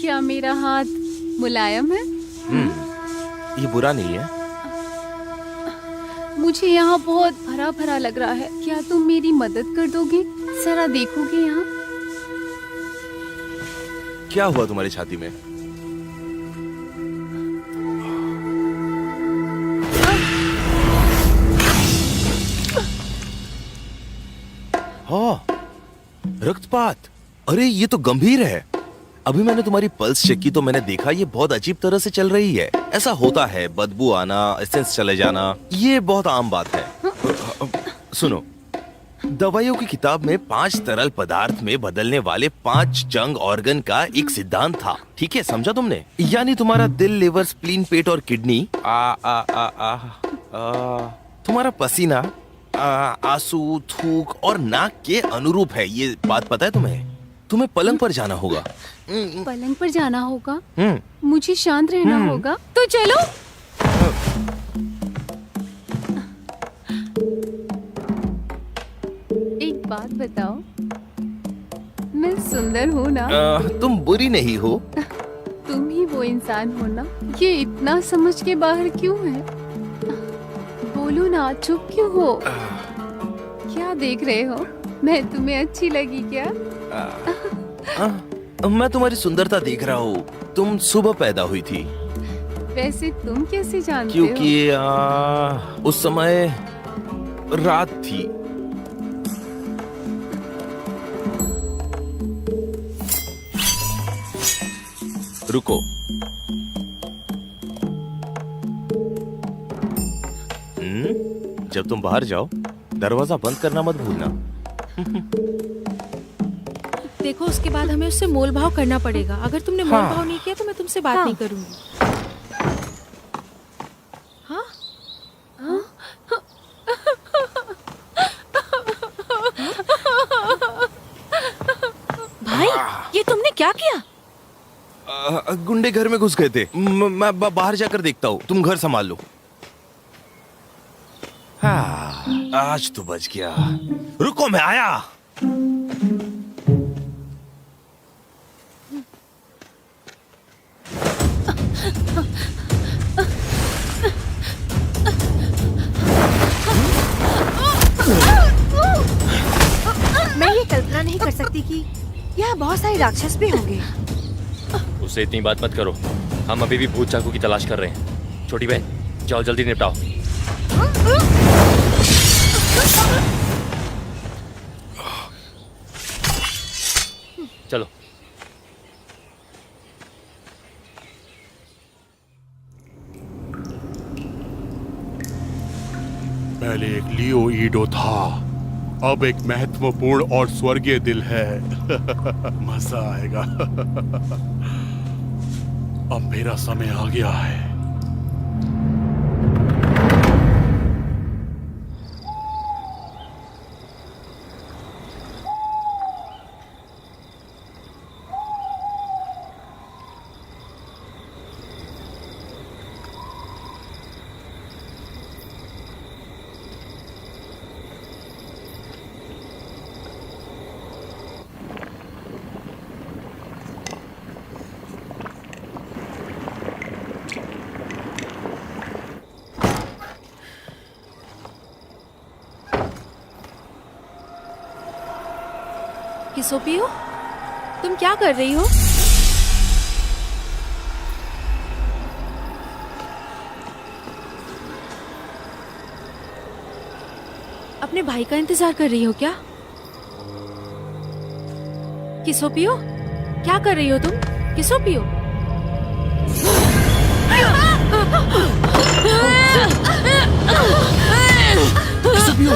क्या मेरा हाथ मुलायम है? ये बुरा नहीं है। मुझे यहाँ बहुत भरा भरा लग रहा है, क्या तुम मेरी मदद कर दोगे? जरा देखोगे यहाँ? क्या हुआ तुम्हारी छाती में? हाँ, रक्तपात। अरे ये तो गंभीर है। अभी मैंने तुम्हारी पल्स चेक की तो मैंने देखा ये बहुत अजीब तरह से चल रही है। ऐसा होता है, बदबू आना, एसेंस चले जाना, ये बहुत आम बात है। सुनो, दवाइयों की किताब में 5 तरल पदार्थ में बदलने वाले 5 जंग ऑर्गन का एक सिद्धांत था। ठीक है, समझा तुमने? यानी तुम्हारा दिल, लिवर, स्प्लीन, पेट और किडनी, तुम्हारा पसीना, आंसू, थूक और नाक के अनुरूप है। ये बात पता है तुम्हें? तुम्हें पलंग पर जाना होगा। पलंग पर जाना होगा? मुझे शांत रहना होगा। तो चलो। एक बात बताओ, मैं सुंदर हूँ ना? तुम बुरी नहीं हो। तुम ही वो इंसान हो ना? ये इतना समझ के बाहर क्यों है? बोलो ना, चुप क्यों हो? क्या देख रहे हो? मैं तुम्हें अच्छी लगी क्या? मैं तुम्हारी सुंदरता देख रहा हूँ। तुम सुबह पैदा हुई थी। वैसे तुम कैसे जानते हो? क्योंकि उस समय रात थी। रुको, जब तुम बाहर जाओ दरवाजा बंद करना मत भूलना। देखो, उसके बाद हमें उससे मोल भाव करना पड़ेगा। अगर तुमने मोल भाव नहीं किया तो मैं तुमसे बात नहीं करूंगी। हाँ? हाँ? भाई, ये तुमने क्या किया? गुंडे घर में घुस गए थे। मैं बाहर जाकर देखता हूँ, तुम घर संभाल लो। हाँ, आज तो बच गया। रुको, मैं आया। मैं ये कल्पना नहीं कर सकती कि यहाँ बहुत सारे राक्षस भी होंगे। उससे इतनी बात मत करो, हम अभी भी भूत चाकू की तलाश कर रहे हैं। छोटी बहन, जाओ जल्दी निपटाओ। चलो। पहले एक लियो ईडो था, अब एक महत्वपूर्ण और स्वर्गीय दिल है। मजा आएगा। अब मेरा समय आ गया है। किसोपियो, तुम क्या कर रही हो? अपने भाई का इंतजार कर रही हो क्या? किसोपियो, क्या कर रही हो तुम? किसोपियो, किसोपियो,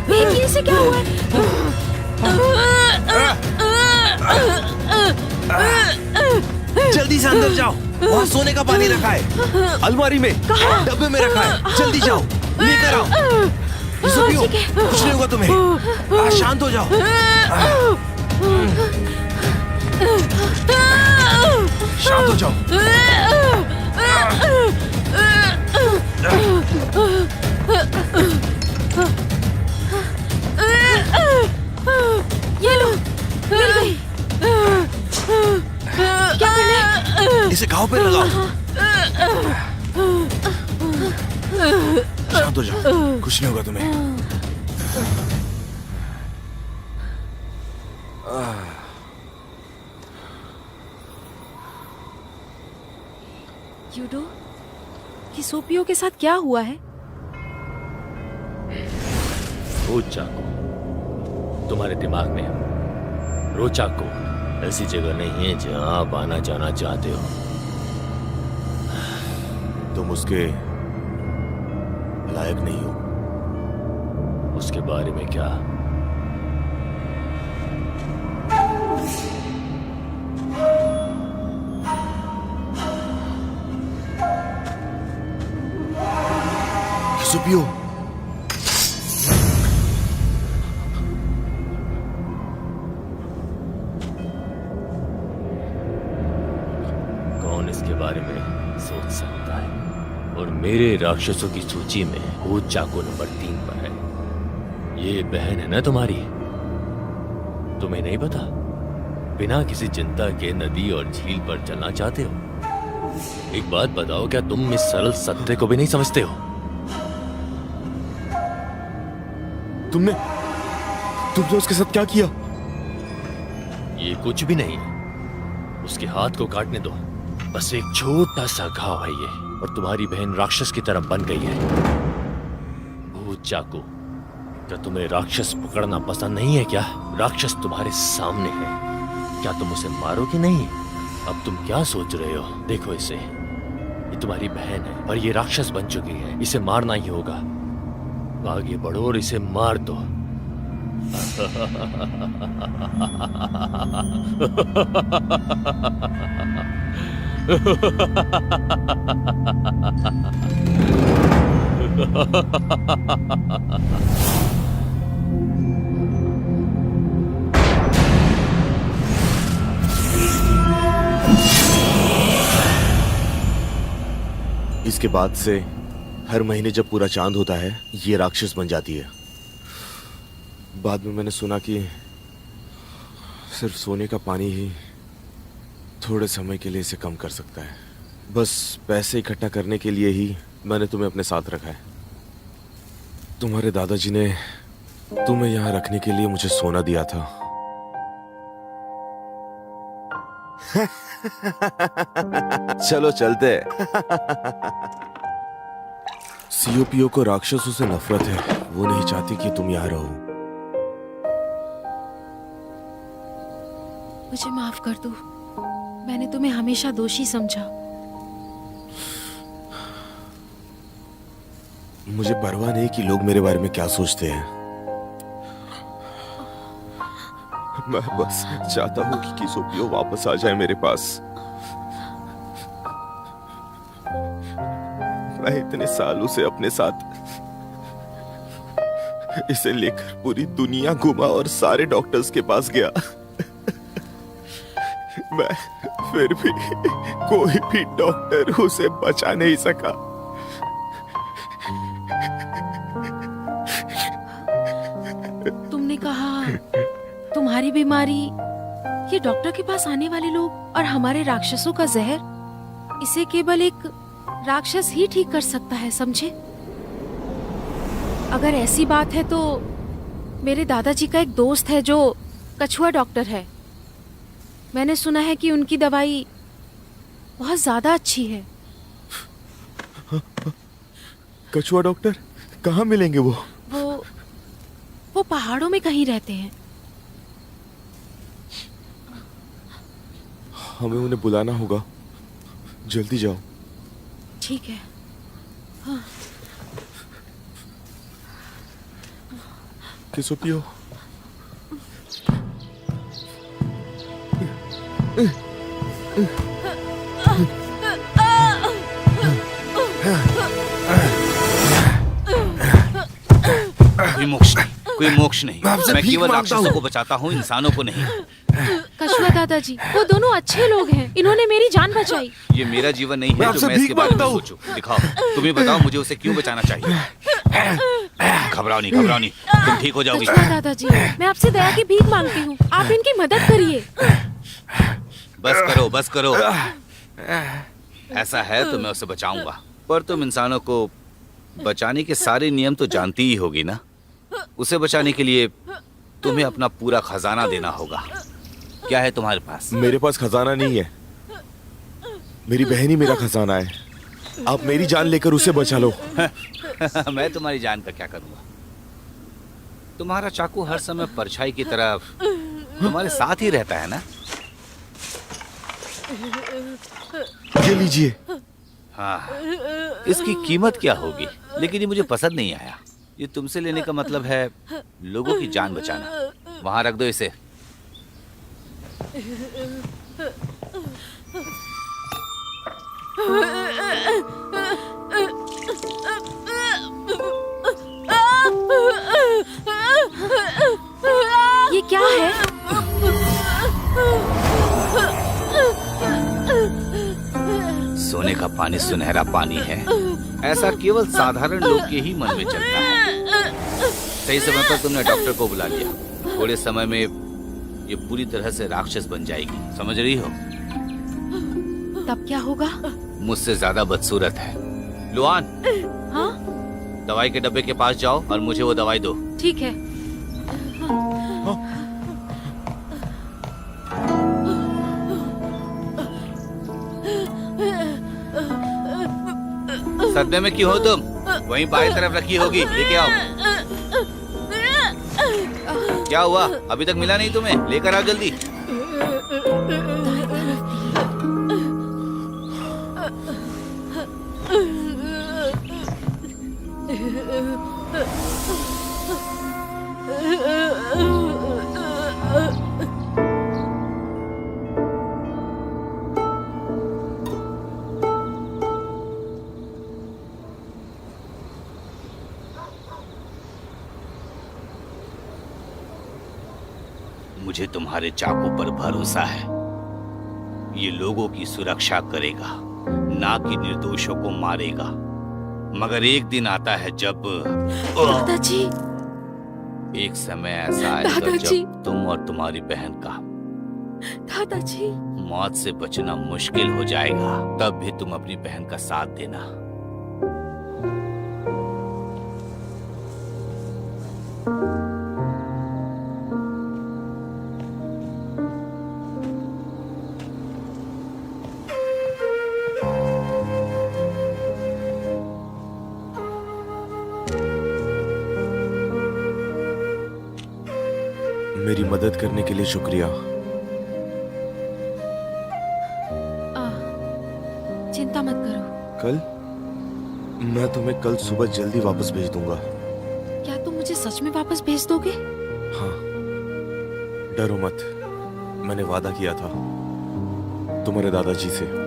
ये इसे क्या हुआ है? जल्दी से अंदर जाओ, वहाँ सोने का पानी रखा है, अलमारी में, डब्बे में रखा है, जल्दी जाओ, लेकर आओ। किसोपियो, कुछ नहीं होगा तुम्हें, शांत हो जाओ। शांत हो जाओ। ये लो, मिल गई। क्या करना है? इसे घाव पे लगाओ। शांत हो जाओ, कुछ नहीं होगा तुम्हें। यूडो, किसोपियो के साथ क्या हुआ है? रोचाको, तुम्हारे दिमाग में रोचाको ऐसी जगह नहीं है जहां आप आना जाना चाहते हो। तुम उसके लायक नहीं हो। उसके बारे में क्या? किसोपियो, कौन इसके बारे में सोच सकता है? और मेरे राक्षसों की सूची में रोचाको नंबर 3 पर है। ये बहन है ना तुम्हारी? तुम्हें नहीं पता? बिना किसी चिंता के नदी और झील पर चलना चाहते हो? एक बात बताओ, क्या तुम इस सरल सत्य को भी नहीं समझते हो? तुमने उसके साथ क्या किया? ये कुछ भी नहीं। उसके हाथ को काटने दो, बस एक छोटा सा घाव है ये, और तुम्हारी बहन राक्षस की तरह बन गई है। भूत चाकू, क्या तुम्हें राक्षस पकड़ना पसंद नहीं है क्या? राक्षस तुम्हारे सामने है, क्या तुम उसे मारोगे नहीं? अब तुम क्या सोच रहे हो? देखो इसे, ये तुम्हारी बहन है, पर ये राक्षस बन चुकी है, इसे मारना ही होगा। आगे बढ़ो और इसे मार दो। इसके बाद से हर महीने जब पूरा चांद होता है, ये राक्षस बन जाती है। बाद में मैंने सुना कि सिर्फ सोने का पानी ही थोड़े समय के लिए इसे कम कर सकता है। बस पैसे इकट्ठा करने के लिए ही मैंने तुम्हें अपने साथ रखा है। तुम्हारे दादाजी ने तुम्हें यहाँ रखने के लिए मुझे सोना दिया था। चलो चलते। सीओपीओ को राक्षसों से नफरत है, वो नहीं चाहती कि तुम यहाँ रहो। मुझे माफ कर दो, मैंने तुम्हें हमेशा दोषी समझा। मुझे परवाह नहीं कि लोग मेरे बारे में क्या सोचते हैं। मैं बस चाहता हूँ कि किसोपियो वापस आ जाए मेरे पास। मैं इतने सालों से अपने साथ इसे लेकर पूरी दुनिया घुमा और सारे डॉक्टर्स के पास गया। मैं फिर भी कोई भी डॉक्टर उसे बचा नहीं सका। तुमने कहा तुम्हारी बीमारी, ये डॉक्टर के पास आने वाले लोग और हमारे राक्षसों का जहर, इसे केवल एक राक्षस ही ठीक कर सकता है, समझे? अगर ऐसी बात है तो मेरे दादाजी का एक दोस्त है जो कछुआ डॉक्टर है। मैंने सुना है कि उनकी दवाई बहुत ज्यादा अच्छी है। कछुआ डॉक्टर कहाँ मिलेंगे वो? वो पहाड़ों में कहीं रहते हैं। हमें उन्हें बुलाना होगा, जल्दी जाओ। ठीक है। किसो पियो। कोई मोक्ष नहीं। मैं केवल राक्षसों को बचाता हूँ, इंसानों को नहीं। कछुआ दादाजी, वो दोनों अच्छे लोग हैं, इन्होंने मेरी जान बचाई। ये मेरा जीवन नहीं है जो मैं इसके बारे में सोचूं। दिखाओ, तुम ही बताओ मुझे उसे क्यों बचाना चाहिए। घबराओ नहीं, तुम ठीक हो जाओगी। कछुआ दादाजी, मैं आपसे दया की भीख मांगती हूँ, आप इनकी मदद करिए। बस करो। ऐसा है तो मैं उसे बचाऊंगा, पर तुम इंसानों को बचाने के सारे नियम तो जानती ही होगी ना। उसे बचाने के लिए तुम्हें अपना पूरा खजाना देना होगा। क्या है तुम्हारे पास? मेरे पास खजाना नहीं है, मेरी बहन ही मेरा खजाना है। आप मेरी जान लेकर उसे बचा लो। मैं तुम्हारी जान का क्या करूंगा? तुम्हारा चाकू हर समय परछाई की तरह तुम्हारे साथ ही रहता है ना। ये लीजिए। हाँ, इसकी कीमत क्या होगी? लेकिन ये मुझे पसंद नहीं आया। ये तुमसे लेने का मतलब है लोगों की जान बचाना। वहां रख दो इसे। ये क्या है? सोने का पानी सुनहरा पानी है, ऐसा केवल साधारण लोग के ही मन में चलता है। सही समय पर तुमने डॉक्टर को बुला लिया। थोड़े समय में ये पूरी तरह से राक्षस बन जाएगी, समझ रही हो? तब क्या होगा? मुझसे ज्यादा बदसूरत है। लुआन, हाँ? दवाई के डब्बे के पास जाओ और मुझे वो दवाई दो। ठीक है। सदमे में क्यों हो तुम? वहीं बाएं तरफ रखी होगी, लेके आओ। क्या हुआ? अभी तक मिला नहीं तुम्हें? लेकर आओ जल्दी। मुझे तुम्हारे चाकू पर भरोसा है। ये लोगों की सुरक्षा करेगा, ना कि निर्दोषों को मारेगा। मगर एक दिन आता है जब दादाजी, एक समय ऐसा आएगा दादाजी, जब तुम और तुम्हारी बहन का दादाजी, मौत से बचना मुश्किल हो जाएगा। तब भी तुम अपनी बहन का साथ देना। मेरी मदद करने के लिए शुक्रिया। चिंता मत करो। कल मैं तुम्हें कल सुबह जल्दी वापस भेज दूंगा। क्या तुम मुझे सच में वापस भेज दोगे? हाँ, डरो मत। मैंने वादा किया था तुम्हारे दादाजी से।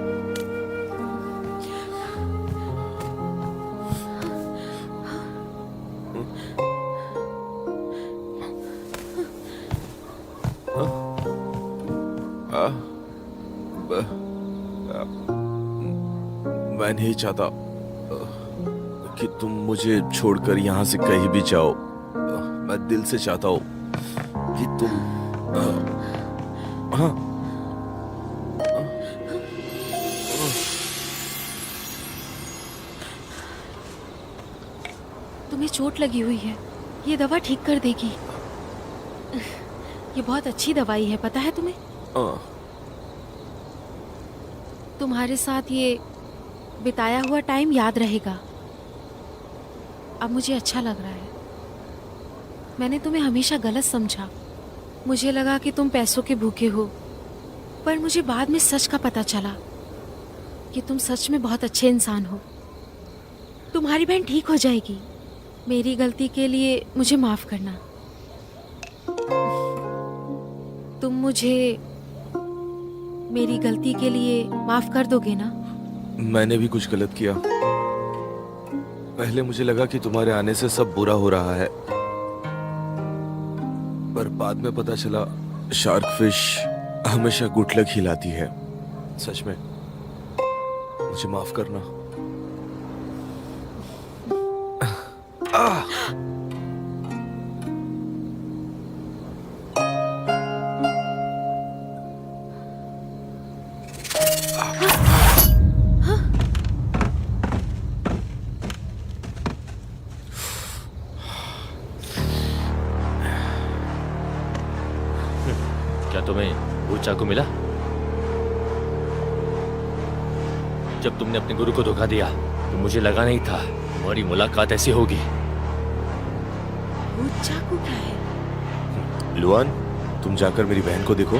मैं नहीं चाहता कि तुम मुझे छोड़कर यहाँ से कहीं भी जाओ। मैं दिल से चाहता हूँ कि तुम हाँ, तुम्हें चोट लगी हुई है, ये दवा ठीक कर देगी। ये बहुत अच्छी दवाई है, पता है तुम्हें? तुम्हारे साथ ये बिताया हुआ टाइम याद रहेगा। अब मुझे अच्छा लग रहा है। मैंने तुम्हें हमेशा गलत समझा। मुझे लगा कि तुम पैसों के भूखे हो, पर मुझे बाद में सच का पता चला कि तुम सच में बहुत अच्छे इंसान हो। तुम्हारी बहन ठीक हो जाएगी। मेरी गलती के लिए मुझे माफ करना। तुम मुझे मेरी गलती के लिए माफ कर दोगे ना? मैंने भी कुछ गलत किया। पहले मुझे लगा कि तुम्हारे आने से सब बुरा हो रहा है, पर बाद में पता चला शार्क फिश हमेशा गुड लक ही लाती है। सच में मुझे माफ करना। क्या तुम्हें वो चाकू मिला? जब तुमने अपने गुरु को धोखा दिया तो मुझे लगा नहीं था हमारी मुलाकात ऐसी होगी। वो चाकू क्या है? लुआन, तुम जाकर मेरी बहन को देखो।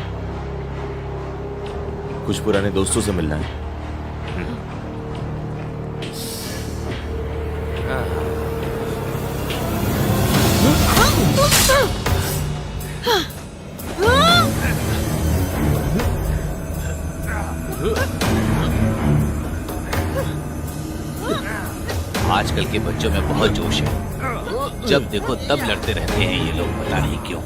कुछ पुराने दोस्तों से मिलना है। आजकल के बच्चों में बहुत जोश है। जब देखो तब लड़ते रहते हैं ये लोग, पता नहीं क्यों।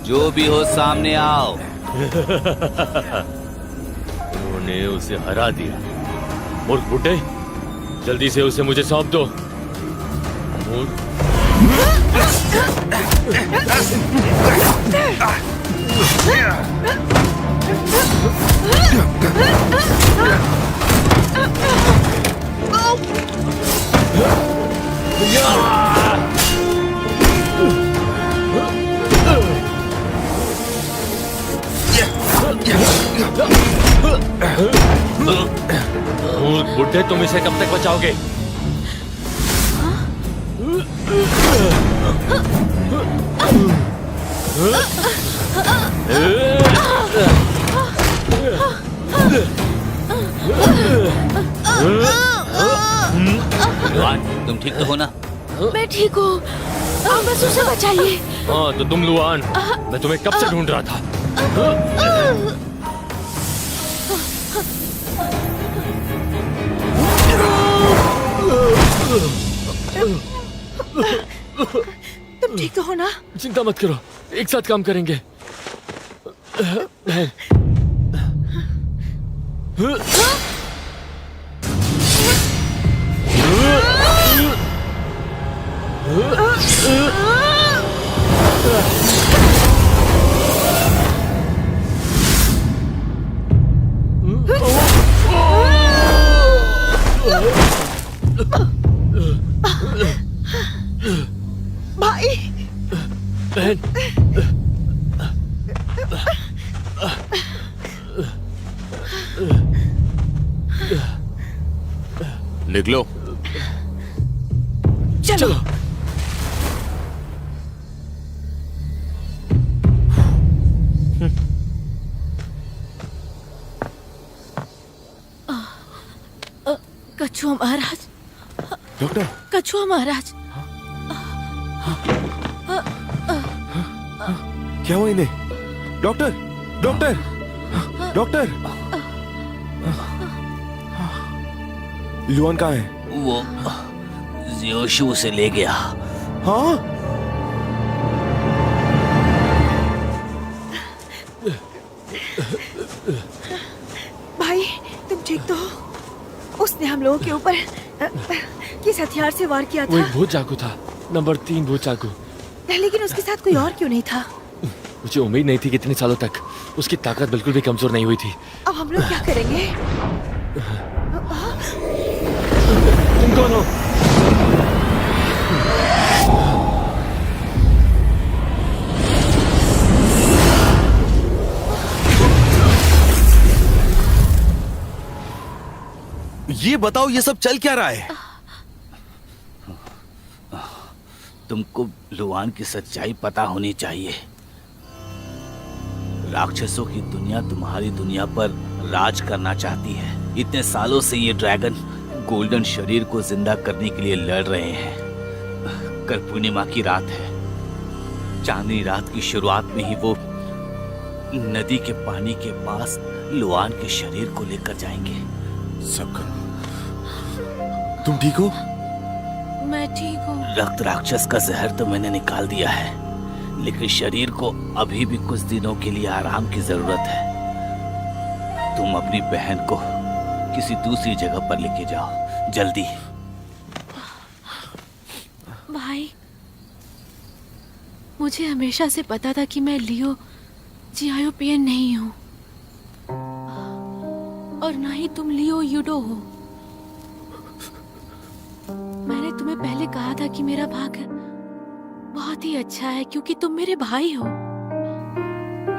जो भी हो सामने आओ। उन्होंने उसे हरा दिया। मूर्ख बुड्ढे, जल्दी से उसे मुझे सौंप दो। मूर्ख। मूर्ख बुड्ढे, तुम इसे कब तक बचाओगे? लुआन, तुम ठीक तो हो ना? मैं ठीक हूँ, आप बस उसे बचाइए। हाँ तो तुम लुआन, मैं तुम्हें कब से ढूंढ रहा था। तुम ठीक तो हो ना? चिंता मत करो, एक साथ काम करेंगे। बहन। भाई, बहन। निकलो। चलो। कछुआ महाराज, डॉक्टर, कछुआ महाराज, क्या हुआ इन्हें? Doctor, doctor, doctor. लुआन कहाँ है? वो जियोशु उसे ले गया। हाँ? भाई, तुम ठीक तो हो? उसने हम लोगों के ऊपर किस हथियार से वार किया वो था? एक भूत चाकू था, नंबर 3 भूत चाकू। लेकिन उसके साथ कोई और क्यों नहीं था? मुझे उम्मीद नहीं थी कि इतने सालों तक उसकी ताकत बिल्कुल भी कमजोर नहीं हुई थी। अब हम लोग क्या करेंगे? तुम कौन हो? ये बताओ ये सब चल क्या रहा है? तुमको लुआन की सच्चाई पता होनी चाहिए। राक्षसों की दुनिया तुम्हारी दुनिया पर राज करना चाहती है। इतने सालों से ये ड्रैगन गोल्डन शरीर को जिंदा करने के लिए लड़ रहे हैं। कल पूर्णिमा की रात है। चांदनी रात की शुरुआत में ही वो नदी के पानी के पास लुआन के शरीर को लेकर जाएंगे। सबका तुम ठीक हो? मैं ठीक हूँ। रक्त राक्षस का जहर तो मैंने निकाल दिया है, लेकिन शरीर को अभी भी कुछ दिनों के लिए आराम की जरूरत है। तुम अपनी बहन को किसी दूसरी जगह पर लेके जाओ, जल्दी। भाई, मुझे हमेशा से पता था कि मैं लियो जियाओपियन नहीं हूँ, और ना ही तुम लियो यूडो हो। मैंने तुम्हें पहले कहा था कि मेरा भाग्य बहुत ही अच्छा है क्योंकि तुम मेरे भाई हो।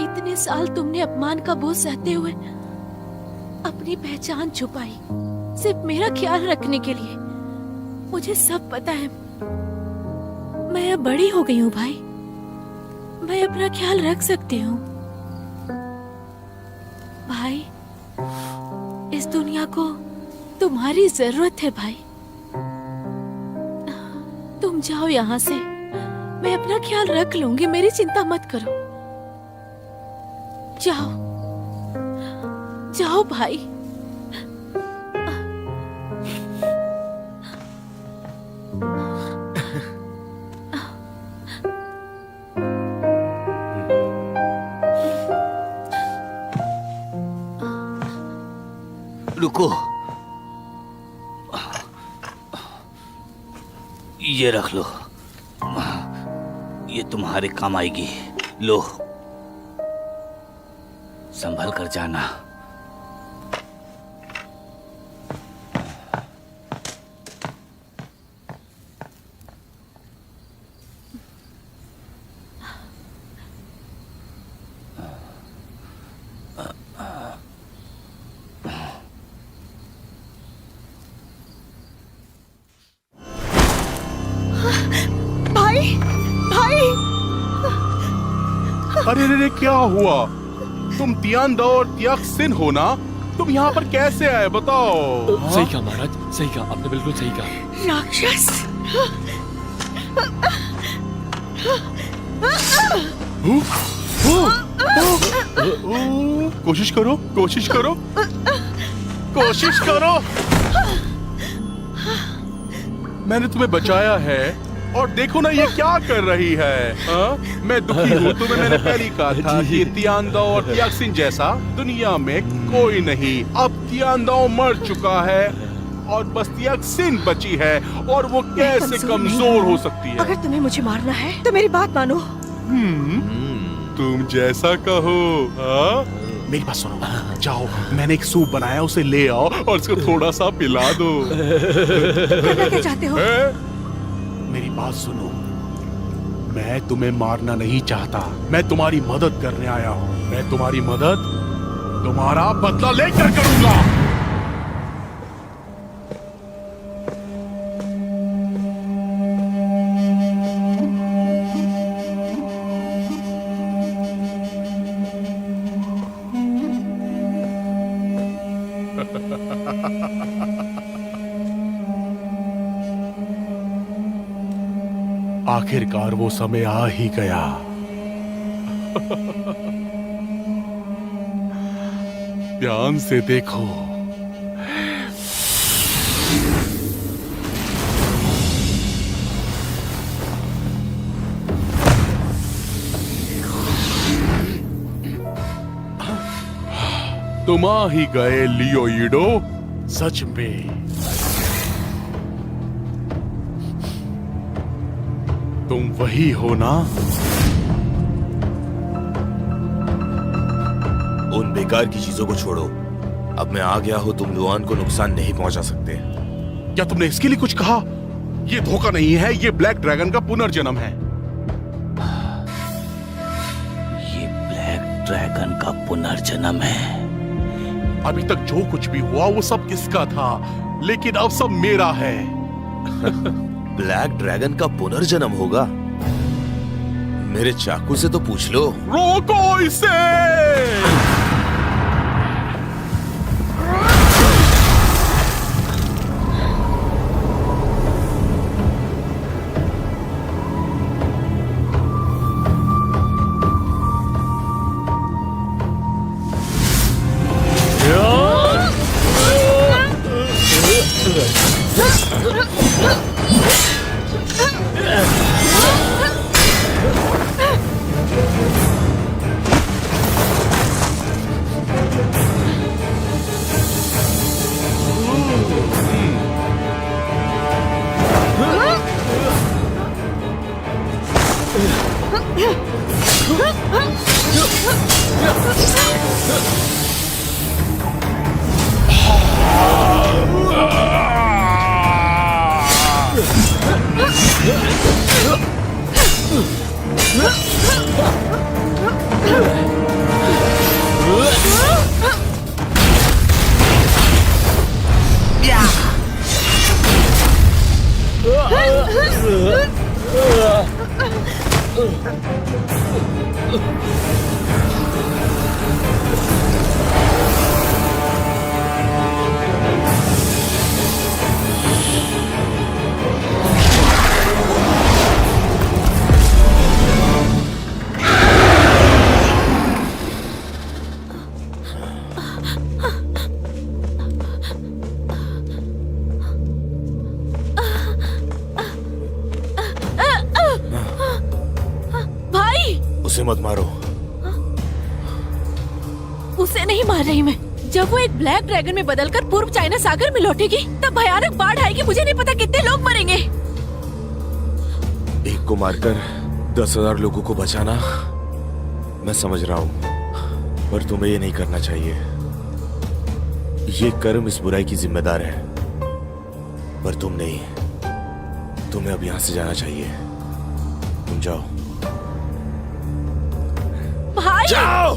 इतने साल तुमने अपमान का बोझ सहते हुए अपनी पहचान छुपाई, सिर्फ मेरा ख्याल रखने के लिए। मुझे सब पता है। मैं अब बड़ी हो गई हूँ भाई, मैं अपना ख्याल रख सकती हूँ। भाई, इस दुनिया को तुम्हारी जरूरत है भाई। तुम जाओ यहाँ से, मैं अपना ख्याल रख लूंगी, मेरी चिंता मत करो। जाओ जाओ भाई। रुको, ये रख लो, ये तुम्हारे काम आएगी। लो, संभल कर जाना। भाई, भाई, अरे रे क्या हुआ? तुम तियानदा और तियाक्सिन हो ना? तुम यहाँ पर कैसे आए बताओ? सही कहा महाराज, सही कहा आपने, बिल्कुल सही कहा। राक्षस। कोशिश करो, कोशिश करो, कोशिश करो। मैंने तुम्हें बचाया है और देखो ना ये क्या कर रही है। मैं दुखी हूँ। तुम्हें मैंने पहले ही कहा था कि तियानदा और तियाक्सिन जैसा दुनिया में कोई नहीं। अब तियानदा मर चुका है और बस तियाक्सिन बची है, और वो कैसे कमजोर हो सकती है? अगर तुम्हें मुझे मारना है तो मेरी बात मानो। तुम जैसा कहो। मेरी बात सुनो, जाओ, मैंने एक सूप बनाया, उसे ले आओ और उसको थोड़ा सा पिला दो। करना क्या चाहते हो? मेरी बात सुनो, मैं तुम्हें मारना नहीं चाहता, मैं तुम्हारी मदद करने आया हूँ। मैं तुम्हारी मदद तुम्हारा बदला लेकर करूंगा। आखिरकार वो समय आ ही गया। ध्यान से देखो। तुम आ ही गए लियो ईडो, सच में तुम वही हो ना? उन बेकार की चीजों को छोड़ो। अब मैं आ गया हूं, तुम लुआन को नुकसान नहीं पहुंचा सकते। क्या तुमने इसके लिए कुछ कहा? ये धोखा नहीं है, ये ब्लैक ड्रैगन का पुनर्जन्म है। ये ब्लैक ड्रैगन का पुनर्जन्म है। अभी तक जो कुछ भी हुआ वो सब किसका था? लेकिन अब सब मेरा है। ब्लैक ड्रैगन का पुनर्जन्म होगा? मेरे चाकू से तो पूछ लो। रोको इसे। उसे मत मारो। उसे नहीं मार रही मैं। जब वो एक ब्लैक ड्रैगन में बदलकर पूर्व चाइना सागर में लौटेगी तब भयानक बाढ़ आएगी। मुझे नहीं पता कितने लोग मरेंगे। एक को मारकर 10,000 लोगों को बचाना, मैं समझ रहा हूँ, पर तुम्हें ये नहीं करना चाहिए। ये कर्म इस बुराई की जिम्मेदार है, पर तुम नहीं। तुम्हें अब यहाँ से जाना चाहिए। तुम जाओ। भाई! जाओ।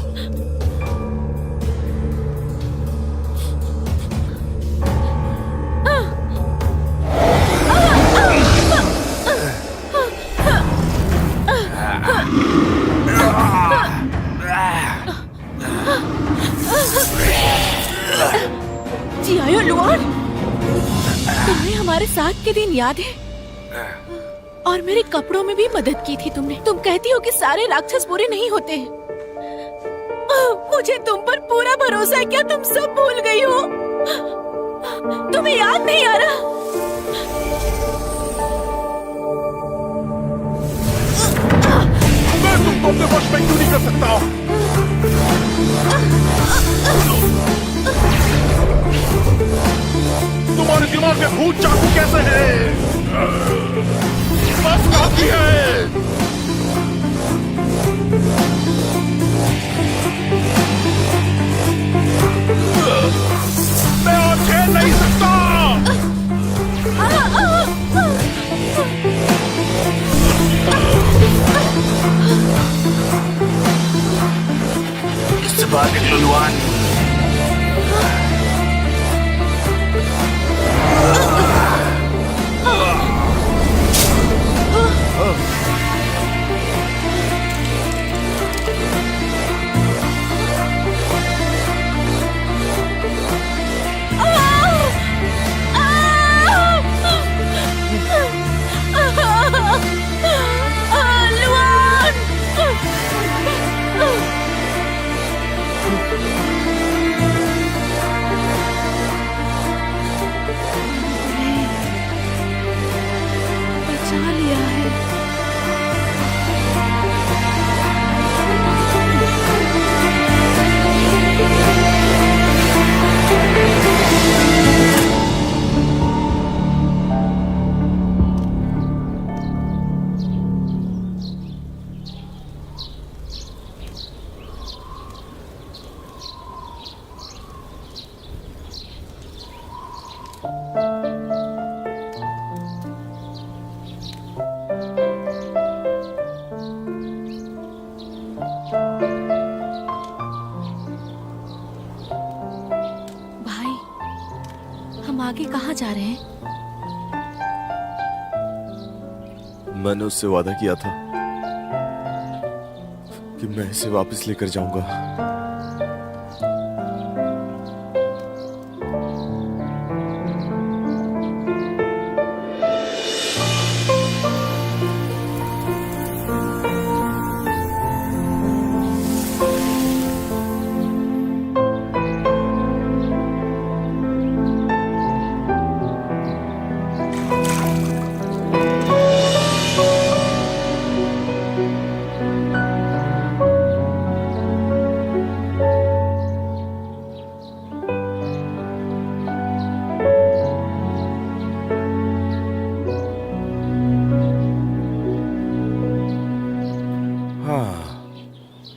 जी आयो लुआन, तुम्हें हमारे साथ के दिन याद है? और मेरे कपड़ों में भी मदद की थी तुमने। तुम कहती हो कि सारे राक्षस बुरे नहीं होते। मुझे तुम पर पूरा भरोसा है। क्या तुम सब भूल गई हो? तुम्हें याद नहीं आ रहा? मैं तुमको अपने वश में क्यों नहीं कर सकता? तुम्हारे दिमाग में भूत चाकू कैसे है? बस काफी है। मैं और खेल नहीं सकता। इससे बाहर निकलो लुआन। लुआन! आगे कहाँ जा रहे हैं? मैंने उससे वादा किया था कि मैं इसे वापस लेकर जाऊंगा।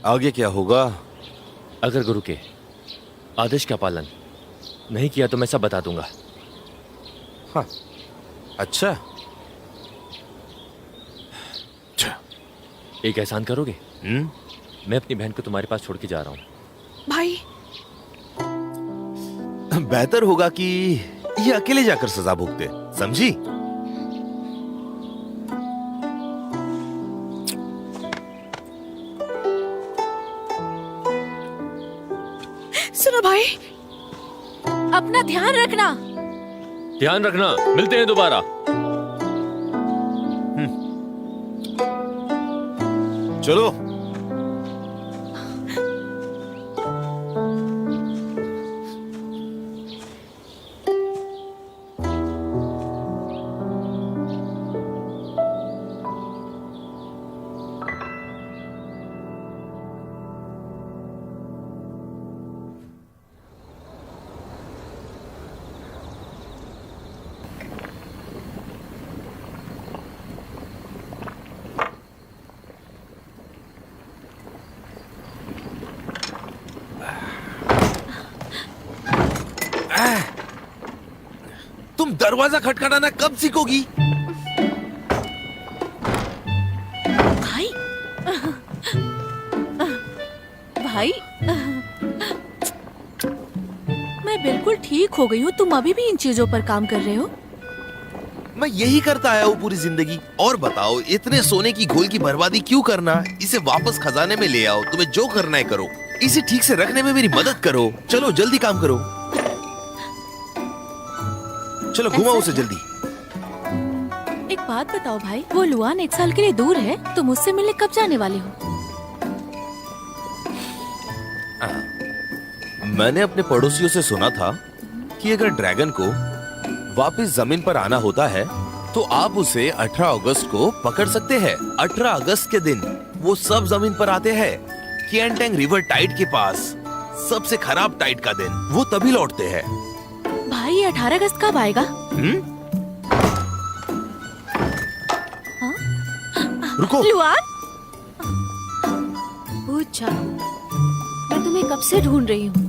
आगे क्या होगा? अगर गुरु के आदेश का पालन नहीं किया तो मैं सब बता दूंगा। हाँ, अच्छा। एक एहसान करोगे? मैं अपनी बहन को तुम्हारे पास छोड़ के जा रहा हूँ। भाई बेहतर होगा कि ये अकेले जाकर सजा भुगते, समझी? सुनो भाई, अपना ध्यान रखना। ध्यान रखना, मिलते हैं दोबारा। चलो। तुम दरवाजा खटखटाना कब सीखोगी? भाई भाई मैं बिल्कुल ठीक हो गई हूँ। तुम अभी भी इन चीजों पर काम कर रहे हो? मैं यही करता आया हूँ पूरी जिंदगी। और बताओ, इतने सोने की घोल की बर्बादी क्यों करना? इसे वापस खजाने में ले आओ। तुम्हें जो करना है करो, इसे ठीक से रखने में मेरी मदद करो। चलो जल्दी काम करो। चलो घुमाओ उसे जल्दी। एक बात बताओ भाई, वो लुआन 1 साल के लिए दूर है, तुम उससे मिलने कब जाने वाले हो? मैंने अपने पड़ोसियों से सुना था कि अगर ड्रैगन को वापस जमीन पर आना होता है तो आप उसे 18 अगस्त को पकड़ सकते हैं। 18 अगस्त के दिन वो सब जमीन पर आते हैं। किएनटेंग रिवर टाइड के पास सबसे खराब टाइड का दिन, वो तभी लौटते हैं। भाई ये 18 अगस्त कब आएगा? रुको। लुआन? पूछा, मैं तुम्हें कब से ढूंढ रही हूँ।